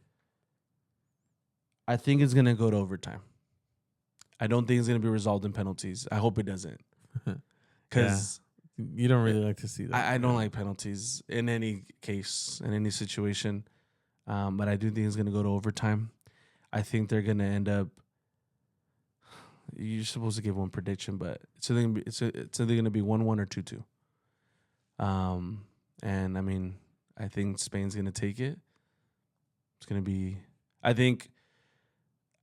I think it's gonna go to overtime. I don't think it's gonna be resolved in penalties. I hope it doesn't. Because you don't really like to see that. I don't like penalties in any case, in any situation. But I do think it's gonna go to overtime. I think they're gonna end up. You're supposed to give one prediction, but it's either gonna be 1-1 or 2-2. And I mean, I think Spain's gonna take it. It's gonna be. I think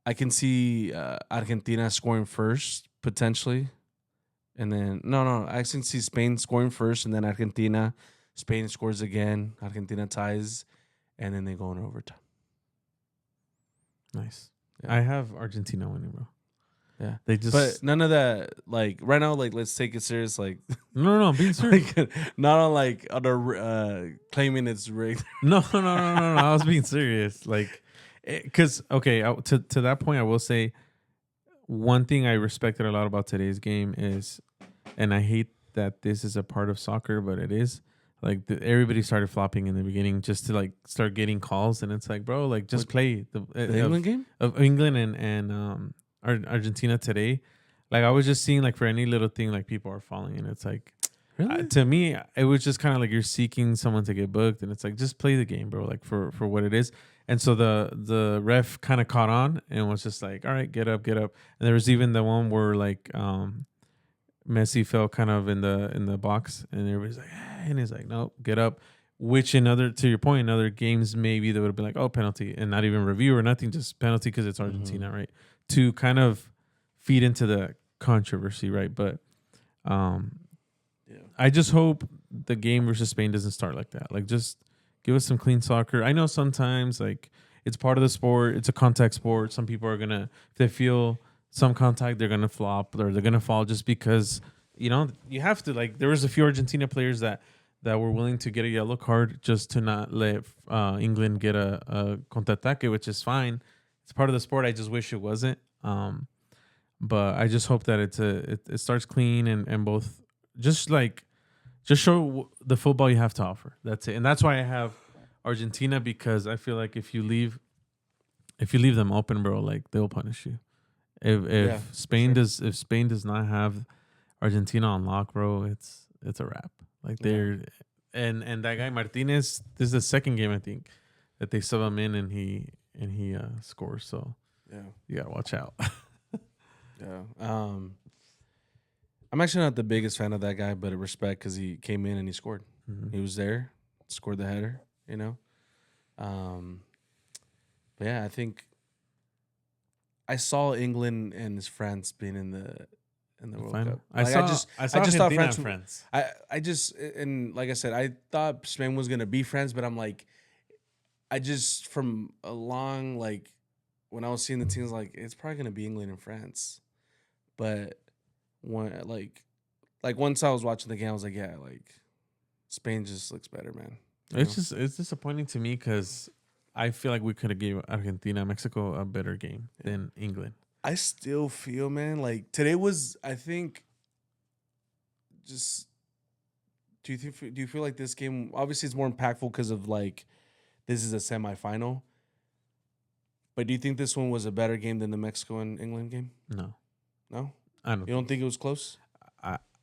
I can see Argentina scoring first potentially, and then I can see Spain scoring first, and then Argentina, Spain scores again, Argentina ties, and then they go in overtime. Nice. Yeah. I have Argentina winning, bro. Yeah, they just. But none of that. Like right now, like let's take it serious. Like no, being serious. like, not on like other claiming it's rigged. No. I was being serious. Like, because okay, to that point, I will say one thing I respected a lot about today's game is, and I hate that this is a part of soccer, but it is. Like everybody started flopping in the beginning just to like start getting calls, and it's like, bro, like just play the England game of England and Argentina today. Like I was just seeing like for any little thing, like people are falling, and it's like, really? to me, it was just kind of like you're seeking someone to get booked, and it's like just play the game, bro, like for what it is. And so the ref kind of caught on and was just like, all right, get up. And there was even the one where like Messi fell kind of in the box, and everybody's like, hey, and he's like, no, get up. Which to your point, in other games maybe they would have been like, oh, penalty, and not even review or nothing, just penalty because it's Argentina, right? To kind of feed into the controversy, right? But I just hope the game versus Spain doesn't start like that. Like just give us some clean soccer. I know sometimes like it's part of the sport. It's a contact sport. Some people are gonna, if they feel some contact, they're gonna flop or they're gonna fall just because you have to. Like there was a few Argentina players that were willing to get a yellow card just to not let England get a contraataque, which is fine. It's part of the sport. I just wish it wasn't. But I just hope that it starts clean and both just show the football you have to offer. That's it. And that's why I have Argentina, because I feel like if you leave them open, bro, like they'll punish you. If Spain does not have Argentina on lock, bro, it's a wrap. Like they're and that guy Martinez, this is the second game I think that they sub him in and he scores. So you gotta watch out. I'm actually not the biggest fan of that guy, but I respect because he came in and he scored. Mm-hmm. He was there, scored the header. But yeah, I think I saw England and France being in the World Cup. I just thought France. I just and like I said, I thought Spain was gonna be France, but I'm like, I just from a long like when I was seeing the teams, like it's probably gonna be England and France, but when like once I was watching the game, I was like, yeah, like Spain just looks better, man. It's disappointing to me because I feel like we could have gave Argentina, Mexico a better game than England. I still feel, man, like today was, I think, just do you feel like this game obviously it's more impactful because of like this is a semifinal, but do you think this one was a better game than the Mexico and England game? No, No, I don't. you don't think it was close?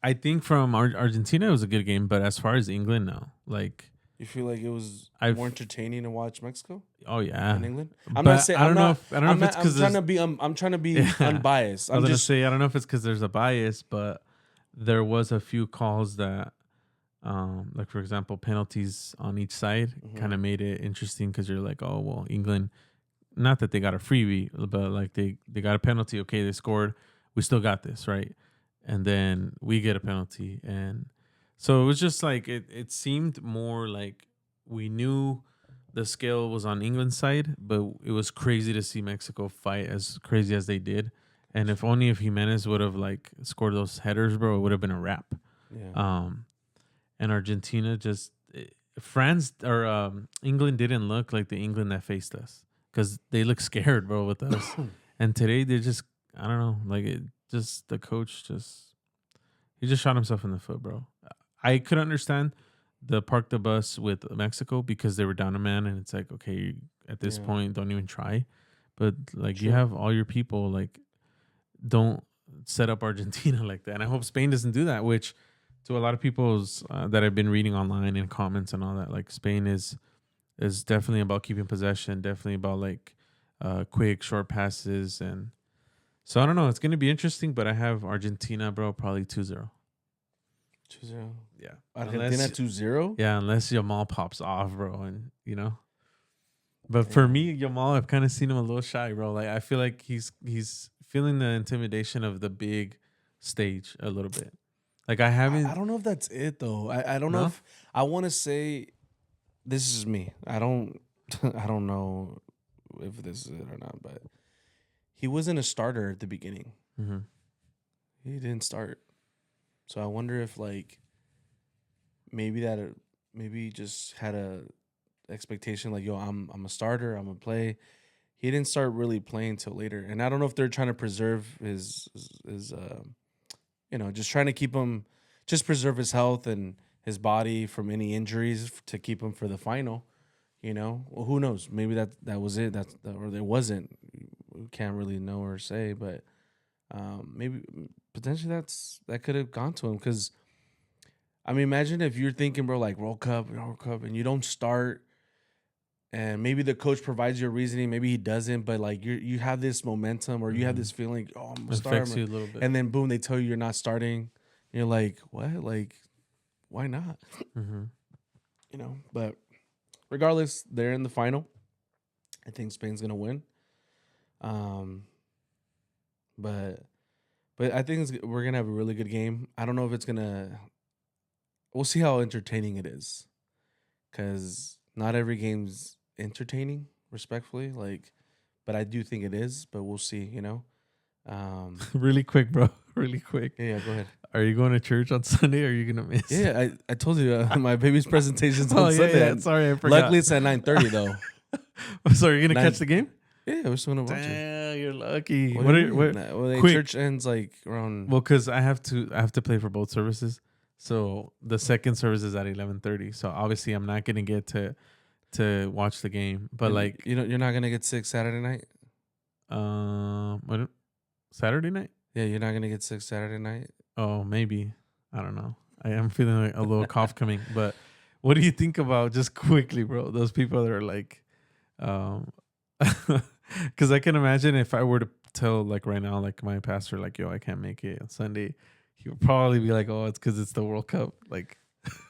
I think from Argentina it was a good game, but as far as England, no. Like You feel like it was I've more entertaining to watch Mexico oh yeah, and England? I'm not but saying I don't know. not. I don't know if it's because I'm trying to be Yeah. unbiased. I was I'm gonna just say I don't know if it's because there's a bias, but there was a few calls that, like for example, penalties on each side kind of made it interesting because you're like, oh well, England, not that they got a freebie, but like they got a penalty. Okay, they scored. We still got this, right? And then we get a penalty, and so it was just like it seemed more like we knew the scale was on England's side, but it was crazy to see Mexico fight as crazy as they did. And if only if Jimenez would have like scored those headers, bro, it would have been a wrap. yeah. And Argentina just France or England didn't look like the England that faced us because they look scared, bro, with us. And today they just I don't know, like it just the coach just he just shot himself in the foot, bro. I could understand the park the bus with Mexico because they were down a man, and it's like okay, at this Yeah. point, don't even try. But like you True. have all your people, like don't set up Argentina like that. And I hope Spain doesn't do that. Which to a lot of people's that I've been reading online in comments and all that, like Spain is definitely about keeping possession, definitely about like quick short passes and. So I don't know. It's gonna be interesting, but I have Argentina, bro, probably 2-0. 2-0. Yeah, Argentina 2-0. yeah, unless Yamal pops off, bro, and you know. But for me, Yamal, I've kind of seen him a little shy, bro. Like I feel like he's feeling the intimidation of the big stage a little bit. Like I haven't. I don't know if that's it though. I don't know No? if I want to say this is me. I don't I don't know if this is it or not, but he wasn't a starter at the beginning. Mm-hmm. He didn't start. So I wonder if like maybe maybe he just had a expectation like yo I'm a starter, I'm gonna play. He didn't start really playing till later, and I don't know if they're trying to preserve his just trying to keep him, just preserve his health and his body from any injuries to keep him for the final. Well, who knows? Maybe that was it. Or there wasn't. We can't really know or say, but maybe potentially that could have gone to him because I mean, imagine if you're thinking, bro, like World Cup, and you don't start. And maybe the coach provides you a reasoning, maybe he doesn't, but like you have this momentum or you have this feeling, oh, I'm gonna start, Affects you a little bit. and then boom, they tell you you're not starting. And you're like, what? Like, why not? Mm-hmm. But regardless, they're in the final. I think Spain's gonna win. But I think we're gonna have a really good game. I don't know if it's gonna. We'll see how entertaining it is, because not every game's entertaining. Respectfully, but I do think it is. But we'll see. Really quick, bro. Really quick. Yeah, go ahead. Are you going to church on Sunday? Or are you gonna miss? Yeah, I told you my baby's presentation's on Sunday. Yeah. Sorry, I forgot. Luckily, it's at 9:30 though. So you're gonna catch the game? Yeah, we're still gonna watch it. Damn, you're lucky. What the quick. church ends like around. Well, because I have to play for both services. So the second service is at 11:30. So obviously I'm not gonna get to watch the game. But like you're not gonna get sick Saturday night. What, Saturday night? Yeah, you're not gonna get sick Saturday night. Oh, maybe. I don't know. I am feeling like a little cough coming. But what do you think about, just quickly, bro, those people that are like, because I can imagine if I were to tell like right now, like my pastor, like, yo, I can't make it on Sunday, he would probably be like, oh, it's because it's the World Cup. Like,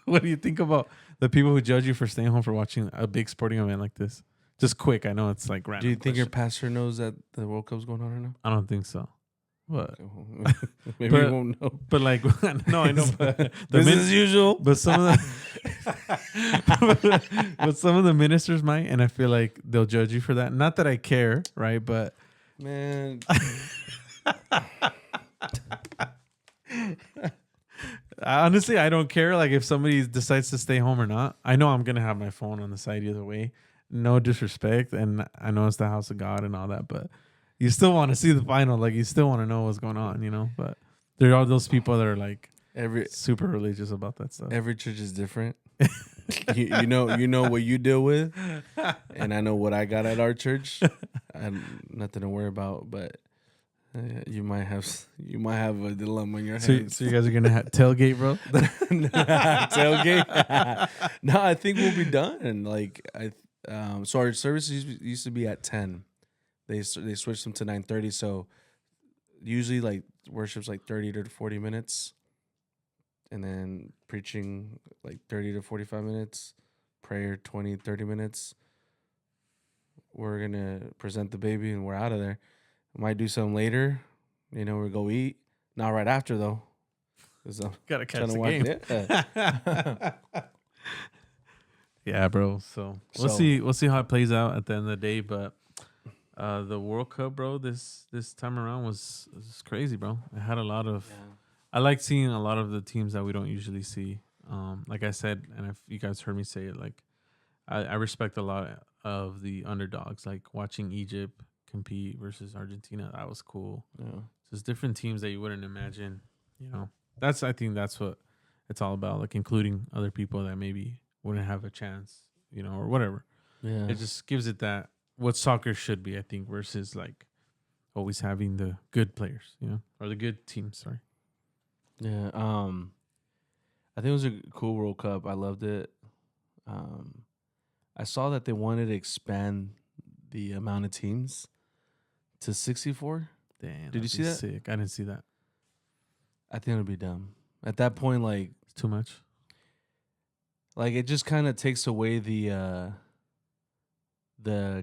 what do you think about the people who judge you for staying home for watching a big sporting event like this? Just quick. I know it's like random. Do you think your question. pastor knows that the World Cup's going on right now? I don't think so. What? Maybe you won't know. But like, no, I know. But Business as usual. But some of the, but some of the ministers might, and I feel like they'll judge you for that. Not that I care, right? But man, honestly, I don't care. Like if somebody decides to stay home or not, I know I'm gonna have my phone on the side either way. no disrespect, and I know it's the house of God and all that, but you still want to see the final. Like, you still want to know what's going on, you know. But there are those people that are like Every super religious about that stuff. every church is different. You know what you deal with, and I know what I got at our church. Nothing to worry about, but you might have a dilemma in your So, hands. so you guys are gonna tailgate, bro? Tailgate. No, I think we'll be done. Like so our services used to be at 10. They switched them to 9:30. So usually like worship's like 30 to 40 minutes, and then preaching like 30 to 45 minutes, prayer 20-30 minutes. We're gonna present the baby and we're out of there. Might do something later, we go eat. Not right after though, 'cause I'm Gotta catch trying to the watch game. it. Yeah, bro. So we'll see. We'll see how it plays out at the end of the day. But the World Cup, bro, this time around was crazy, bro. It had a lot of. I like seeing a lot of the teams that we don't usually see. Like I said, and if you guys heard me say it, like I respect a lot of the underdogs. Like watching Egypt compete versus Argentina, that was cool. Yeah. Just different teams that you wouldn't imagine. I think that's what it's all about. Like including other people that maybe wouldn't have a chance, or whatever. Yeah. It just gives it that what soccer should be, I think, versus like always having the good players, or the good teams. Sorry. Yeah. I think it was a cool World Cup. I loved it. I saw that they wanted to expand the amount of teams to 64. Damn. Did you see that? Sick. I didn't see that. I think it'd be dumb. At that point, like It's too much. Like it just kind of takes away the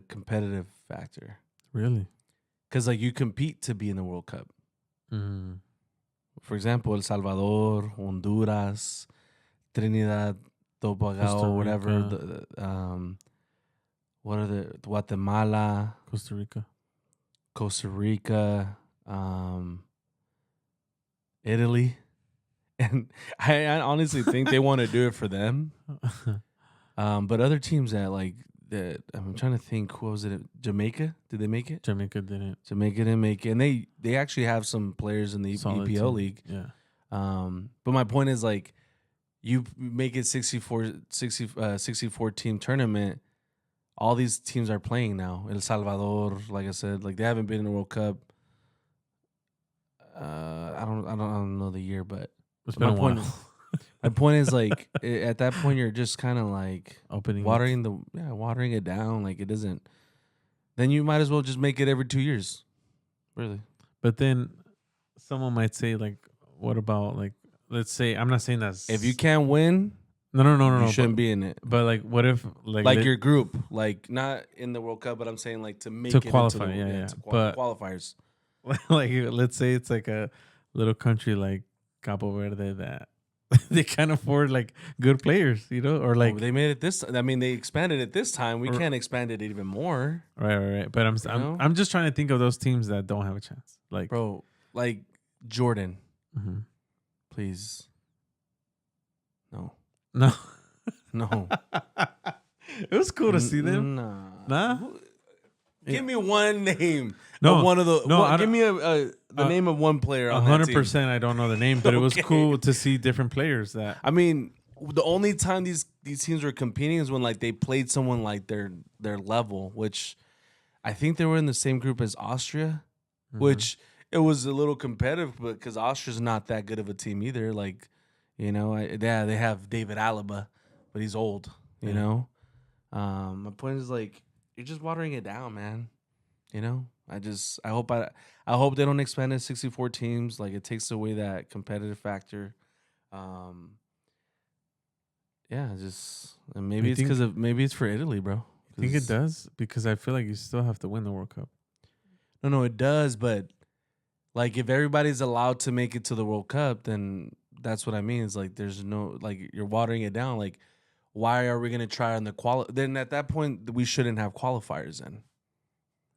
competitive factor. Really? Because like you compete to be in the World Cup. Mm. For example, El Salvador, Honduras, Trinidad, Costa Tobago, whatever. Rica. What are the Guatemala, Costa Rica. Costa Rica, Italy, and I honestly think they want to do it for them. But other teams that I'm trying to think, who was it? Jamaica? Did they make it? Jamaica didn't. Jamaica didn't make it, and they actually have some players in the Solid EPL team. league. Yeah. But my point is like, you make it 64 team tournament. All these teams are playing now. El Salvador, like I said, like they haven't been in the World Cup. I don't know the year, but It's been a while. My point is like at that point you're just kind of like watering it down. Like it doesn't. Then you might as well just make it every 2 years, really. But then someone might say like, what about like, let's say, I'm not saying that's If you can't win, no, you shouldn't be in it. But like, what if like your group, like not in the World Cup, but I'm saying like to make it qualify, into yeah. to But qualifiers. like, let's say it's like a little country like Cabo Verde that they can't afford like good players, or like they made it this. I mean, they expanded it this time. We can't expand it even more. Right. But I'm just trying to think of those teams that don't have a chance. Like, bro, like Jordan, mhm. Please, no. It was cool to see them. Nah. Give me one name. No, one of the. No, give me the name of one player. 100%. I don't know the name, but it was cool to see different players. That I mean, the only time these teams were competing is when like they played someone like their level, which I think they were in the same group as Austria, which it was a little competitive, but because Austria's not that good of a team either. Like, they have David Alaba, but he's old. You know, my point is like you're just watering it down, man. I hope they don't expand it to 64 teams. Like it takes away that competitive factor. Maybe it's for Italy, bro. I think it does because I feel like you still have to win the World Cup. No, it does. But like, if everybody's allowed to make it to the World Cup, then that's what I mean. It's like there's no you're watering it down. Like, why are we gonna try on the Then at that point, we shouldn't have qualifiers in.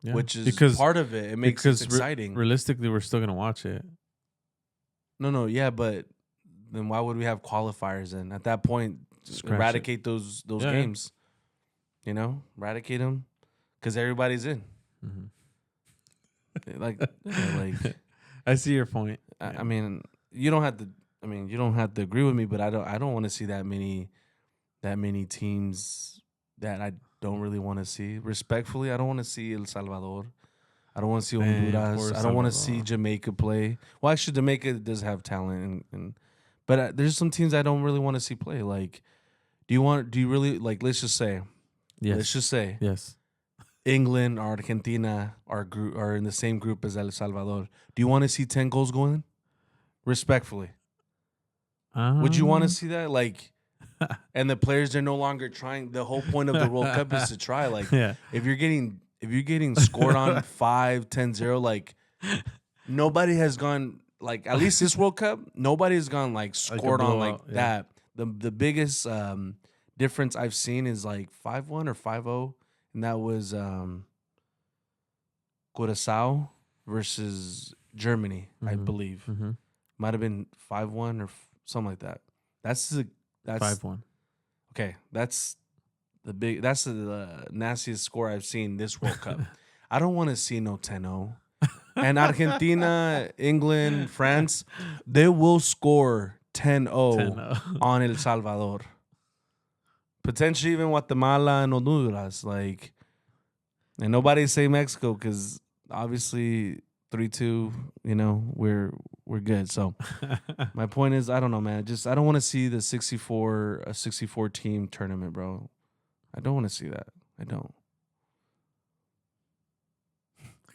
Yeah, which is because part of it. It makes it exciting. Realistically, we're still gonna watch it. No, yeah, but then why would we have qualifiers in? At that point, eradicate those games. eradicate them because everybody's in. Mhm. Like, yeah, like I see your point. I Yeah. mean, you don't have to. I mean, you don't have to agree with me, but I don't want to see that many teams that I don't really want to see. Respectfully, I don't want to see El Salvador. I don't want to see Damn, Honduras. poor I don't want to see Salvador. Jamaica play. Well, actually, Jamaica does have talent, but there's some teams I don't really want to see play. Like, do you really like? Let's Yes. just say Yes. England or Argentina are in the same group as El Salvador. Do you want to see 10 goals going? Respectfully, would you want to Um. see that? Like, and the players they're no longer trying. The whole point of the World Cup is to try. Like, Yeah. if you're getting scored on 5-10-0, like nobody has gone like at least this World Cup, nobody has gone like Like a scored on like blowout. Yeah. that. The biggest difference I've seen is like 5-1 or 5-0, and that was Curacao versus Germany, I Mm-hmm. believe. Mm-hmm. Might have been 5-1 or something like that. That's the that's 5-1. okay. That's the nastiest score I've seen this World Cup. I don't want to see no 10-0. And Argentina, England, France, they will score 10-0 10. on El Salvador. Potentially even Guatemala and Honduras. Like, and nobody say Mexico because obviously 3-2, we're good. So my point is, I don't know, man. Just I don't want to see the 64 team tournament, bro. I don't want to see that. I don't.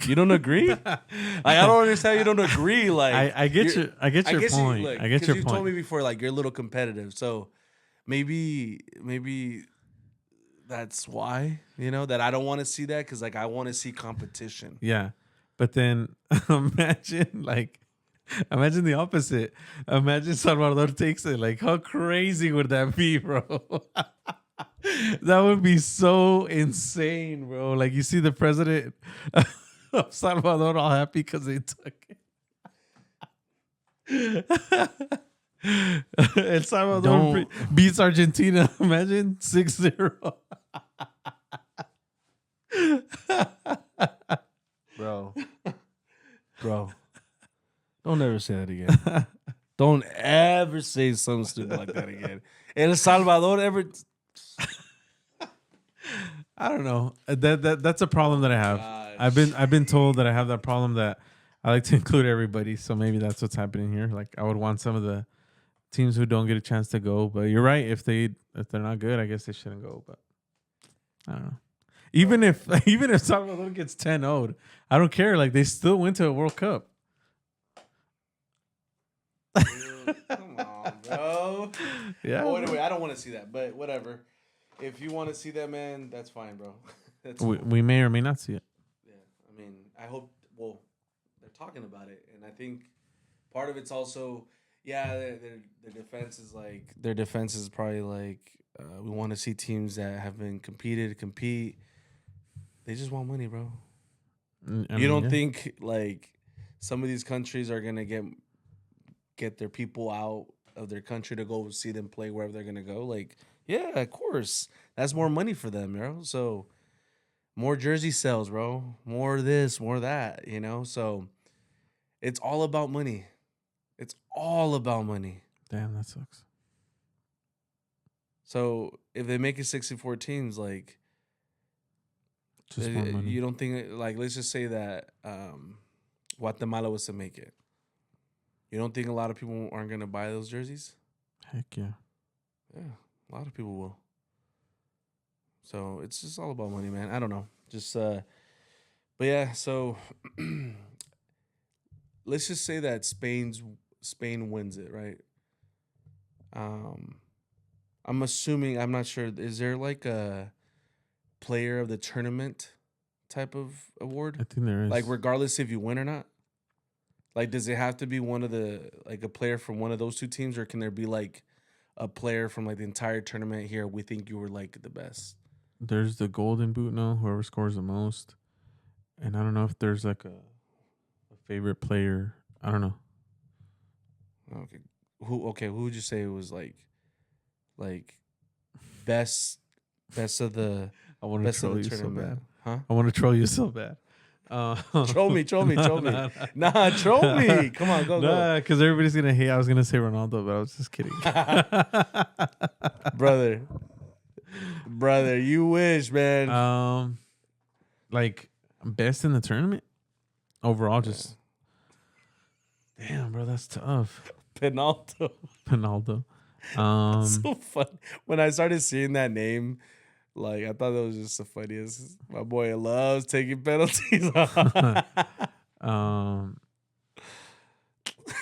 You don't agree? Like, I don't understand. You don't agree. Like I get your I get your point. look, I get your you told me point. before, like you're a little competitive. So maybe that's why that I don't want to see that because like I want to see competition. Yeah. But then imagine imagine the opposite. Imagine Salvador takes it. Like how crazy would that be, bro? That would be so insane, bro. Like you see the president of Salvador all happy because they took it. El Salvador Don't, beats Argentina. Imagine 6-0. bro, bro. Don't ever say that again. Don't ever say something stupid like that again. El Salvador ever. I don't know. That's a problem that I have. Gosh. I've been told that I have that problem that I like to include everybody. So maybe that's what's happening here. Like I would want some of the teams who don't get a chance to go. But you're right. If they're not good, I guess they shouldn't go. But I don't know. Even if Salvador gets 10-0'd, I don't care. Like they still went to a World Cup. Dude, come on, bro. Yeah. Oh, anyway, I don't want to see that, but whatever. If you want to see that, man, that's fine, bro. That's We, cool. we may or may not see it. Yeah, I mean, I hope. Well, they're talking about it, and I think part of it's also, yeah, their defense is like their defense is probably like we want to see teams that have been compete. They just want money, bro. I You mean, don't yeah. think like some of these countries are gonna get their people out of their country to go see them play wherever they're gonna go? Like, yeah, of course, that's more money for them, bro. So more jersey sales, bro. More this, more that, So it's all about money. It's all about money. Damn, that sucks. So if they make it 64 teams, like Just more money. you don't think like let's just say that Guatemala was to make it. You don't think a lot of people aren't gonna buy those jerseys? Heck yeah. Yeah, a lot of people will. So it's just all about money, man. I don't know. Just but yeah, so let's just say that Spain wins it, right? Um I'm assuming, I'm not sure, is there like a player of the tournament type of award? I think there is. Like regardless if you win or not? Like does it have to be one of the like a player from one of those two teams, or can there be like a player from like the entire tournament here we think you were like the best? There's the golden boot now, whoever scores the most. And I don't know if there's like a favorite player. I don't know. Okay. Who would you say was like best of the I want to Best of troll the you so bad. tournament. Huh? I want to troll you so bad. Troll me. Nah, Nah, troll me. Come on, go. nah, because everybody's gonna hate. I was gonna say Ronaldo, but I was just kidding. Brother, you wish, man. Like best in the tournament overall. Just damn, bro, that's tough. Penalto. Ronaldo. So fun. When I started seeing that name, like I thought that was just the funniest. My boy loves taking penalties. Um,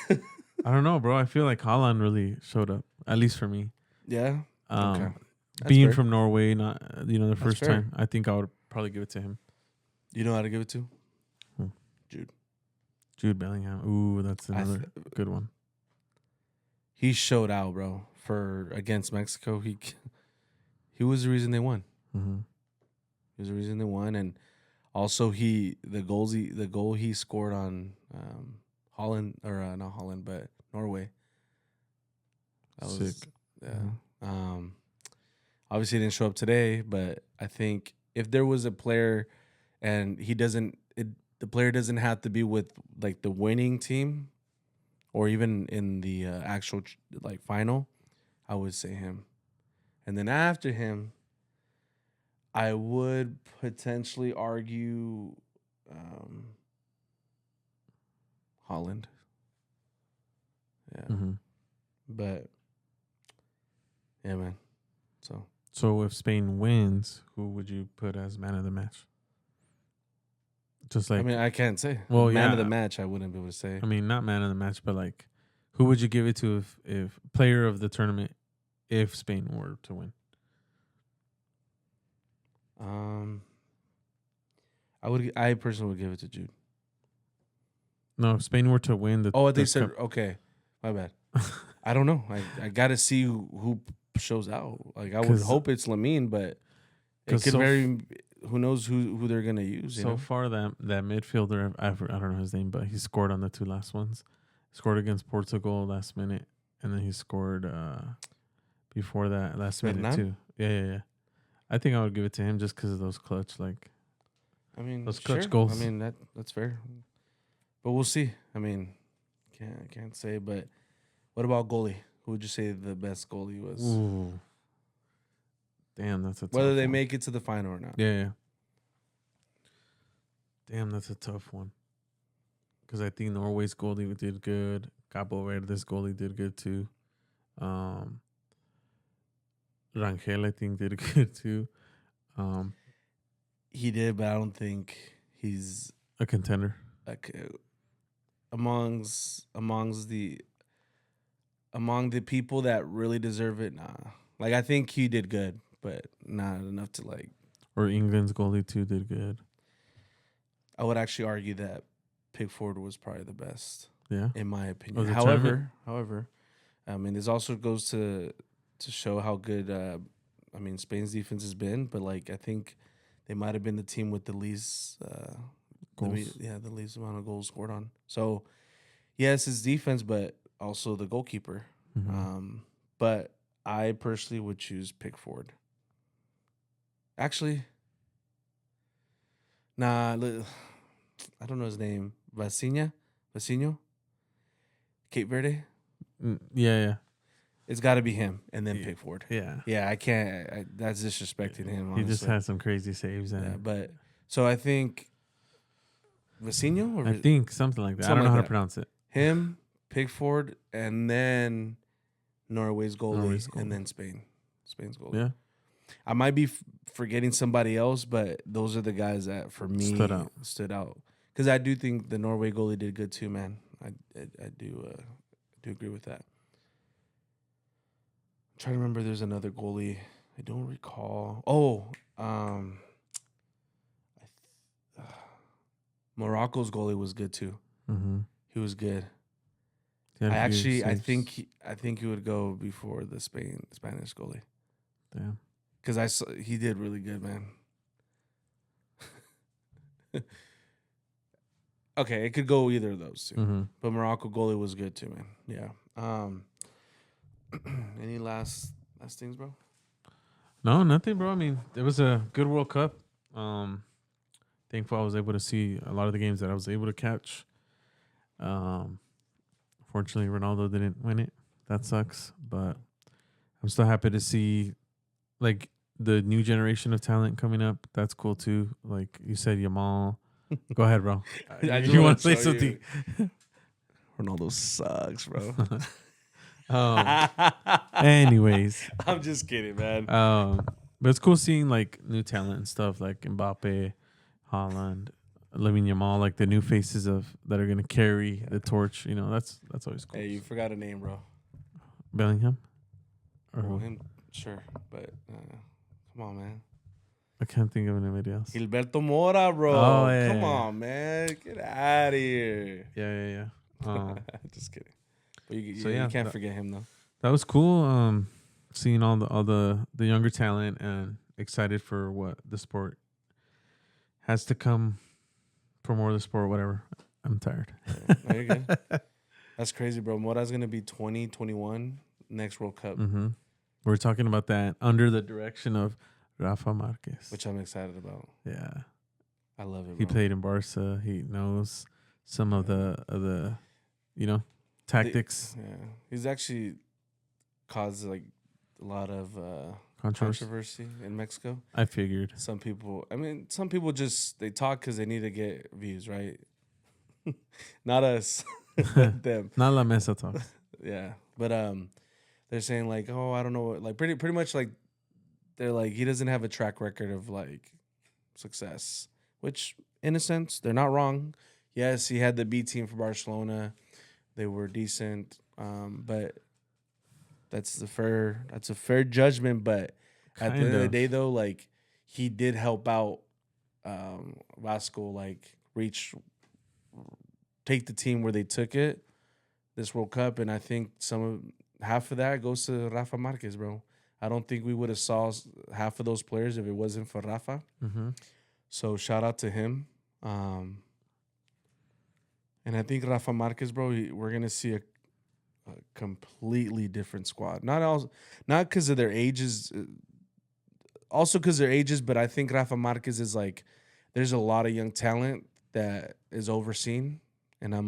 I don't know, bro. I feel like Haaland really showed up, at least for me. Yeah. Okay. That's Being fair. from Norway, not the first fair. time, I think I would probably give it to him. You know how to give it to? Who? Jude Bellingham. Ooh, that's another good one. He showed out, bro. For against Mexico, he was the reason they won. Mm-hmm. He was the reason they won, and also the goal he scored on Holland or not Holland, but Norway. That was sick. Yeah. Mm-hmm. Obviously, he didn't show up today, but I think if there was a player, and the player doesn't have to be with like the winning team, or even in the actual like final, I would say him. And then after him, I would potentially argue Holland. Yeah. Mm-hmm. But yeah, man. So if Spain wins, who would you put as man of the match? Just like, I mean, I can't say. Well, man of yeah. the match, I wouldn't be able to say. I mean, not man of the match, but like, who would you give it to if player of the tournament if Spain were to win? I personally would give it to Jude. No, if Spain were to win the They the said cup. okay. My bad. I don't know. I got to see who shows out. Like I would hope it's Lamine, but it could who knows who they're gonna use? So far, that midfielder, I don't know his name, but he scored on the two last ones. Scored against Portugal last minute, and then he scored before that last minute too. Yeah. I think I would give it to him just because of those clutch, like. I mean, those clutch goals. I mean that's fair, but we'll see. I mean, can't say. But what about goalie? Who would you say the best goalie was? Ooh. Damn, that's a tough whether they one. make it to the final or not. Yeah. Damn, that's a tough one. Because I think Norway's goalie did good. Cabo Verde's goalie did good too. Rangel, I think, did good too. He did, but I don't think he's a contender. Like among the people that really deserve it. Nah, like I think he did good, but not enough to like. Or England's goalie too did good. I would actually argue that Pickford was probably the best. Yeah, in my opinion. However, I mean, this also goes to show how good Spain's defense has been. But like, I think they might have been the team with the least goals. The least amount of goals scored on. So yes, it's defense, but also the goalkeeper. Mm-hmm. But I personally would choose Pickford. Actually, nah, I don't know his name. Vecino, Cape Verde. Yeah. It's got to be him, and then Pickford. Yeah. I can't. That's disrespecting him. Honestly. He just had some crazy saves. But so I think Vecino, I think something like that. I don't know how to pronounce it. Him, Pickford, and then Norway's goalie, and then Spain's goalie. Yeah. I might be forgetting somebody else, but those are the guys that for me stood out. Because I do think the Norway goalie did good too, man. I do agree with that. I'm trying to remember. There's another goalie. I don't recall. Morocco's goalie was good too. Mm-hmm. He was good. I think he would go before the Spanish goalie. Damn. Because he did really good, man. Okay, it could go either of those two. Mm-hmm. But Morocco goalie was good too, man. Yeah. Any last things, bro? No, nothing, bro. I mean, it was a good World Cup. Um, Thankful I was able to see a lot of the games that I was able to catch. Um, Fortunately, Ronaldo didn't win it. That sucks, but I'm still happy to see like the new generation of talent coming up. That's cool too. Like you said, Yamal. Go ahead, bro. I just You want want to to say show something? you. Ronaldo sucks, bro. um. Anyways, I'm just kidding, man. but it's cool seeing like new talent and stuff like Mbappe, Haaland, Lamine Yamal, like the new faces of that are gonna carry the torch. You know, that's always cool. Hey, you forgot a name, bro. Bellingham, or Well, who? him, sure, but come on, man. I can't think of anybody else. Gilberto Mora, Oh bro. yeah, Come yeah, yeah. on, man. Get out of here. Yeah. Just kidding. But So you yeah, can't forget him though. that was cool. Seeing all the younger talent and excited for what the sport has to come for more of the sport. Whatever. I'm tired. No, you're good. That's crazy, bro. Mora's gonna be 2021 next World Cup, Mm-hmm. We're talking about that under the direction of Rafa Marquez. which I'm excited about. Yeah, I love it, he bro. played in Barca. He knows some of the tactics. He's actually caused like a lot of Controversy. controversy in Mexico. I figured. Some people just they talk because they need to get views, right? Not us, them. Not La Mesa Talks. Yeah, but they're saying like, oh, I don't know, like pretty much like they're like he doesn't have a track record of like success, which in a sense they're not wrong. Yes, he had the B team for Barcelona; they were decent, but that's a fair judgment. But at the end of the day, though, like he did help out Vasco, like take the team where they took it this World Cup, and I think half of that goes to Rafa Marquez, bro. I don't think we would have saw half of those players if it wasn't for Rafa. Mm-hmm. So shout out to him. And I think Rafa Marquez, bro, we're gonna see a completely different squad. Not because of their ages, also because their ages, but I think Rafa Marquez is like there's a lot of young talent that is overseen, and I'm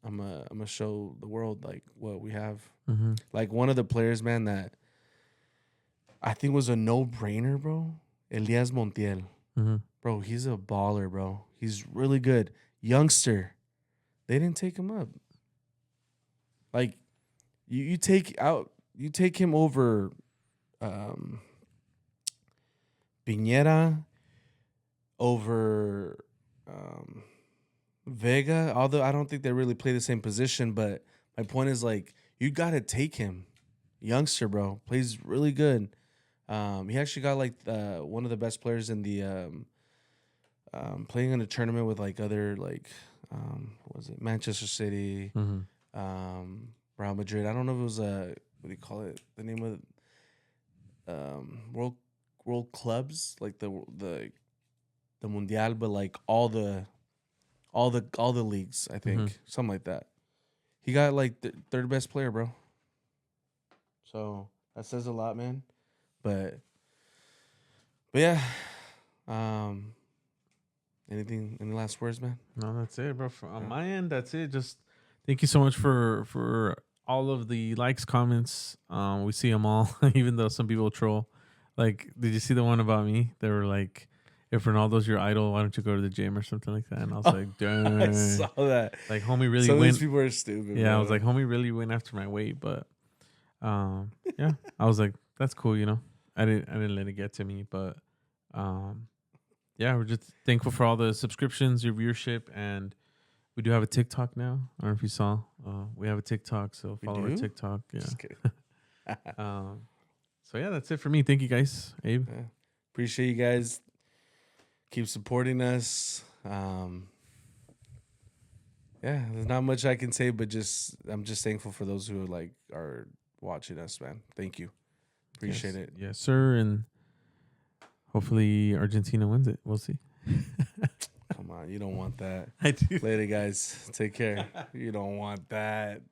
gonna show the world like what we have. Mm-hmm. Like one of the players, man, that I think was a no-brainer, bro. Elias Montiel. Mm-hmm. Bro, he's a baller, bro. He's really good. Youngster. They didn't take him up. Like you take him over Piñera, over Vega, although I don't think they really play the same position, but my point is like you gotta take him. Youngster, bro. Plays really good. He actually got like one of the best players in the playing in a tournament with like other like what was it Manchester City, Mm-hmm. Real Madrid. I don't know if it was what do you call it? The name of world clubs like the Mundial, but like all the leagues. I think something like that. He got like the third best player, bro. So that says a lot, man. But yeah. Any last words, man? No, that's it, bro. On my end, that's it. Just thank you so much for all of the likes, comments. We see them all, even though some people troll. Like, did you see the one about me? They were like, "If Ronaldo's your idol, why don't you go to the gym or something like that?" And I was like, "Dang!" I saw that. Like, homie really Some of went. these people are stupid. Yeah, bro. I was like, homie really went after my weight, but yeah, I was like, that's cool, you know. I didn't let it get to me, but yeah, we're just thankful for all the subscriptions, your viewership, and we do have a TikTok now. I don't know if you saw. We have a TikTok, so follow our TikTok. Yeah. Just kidding. So yeah, that's it for me. Thank you guys, Abe. Yeah. Appreciate you guys. Keep supporting us. Yeah, there's not much I can say, but I'm just thankful for those who are watching us, man. Thank you. Appreciate it. Yes, sir. And hopefully Argentina wins it. We'll see. Come on, you don't want that. I do. Later, guys. Take care. You don't want that.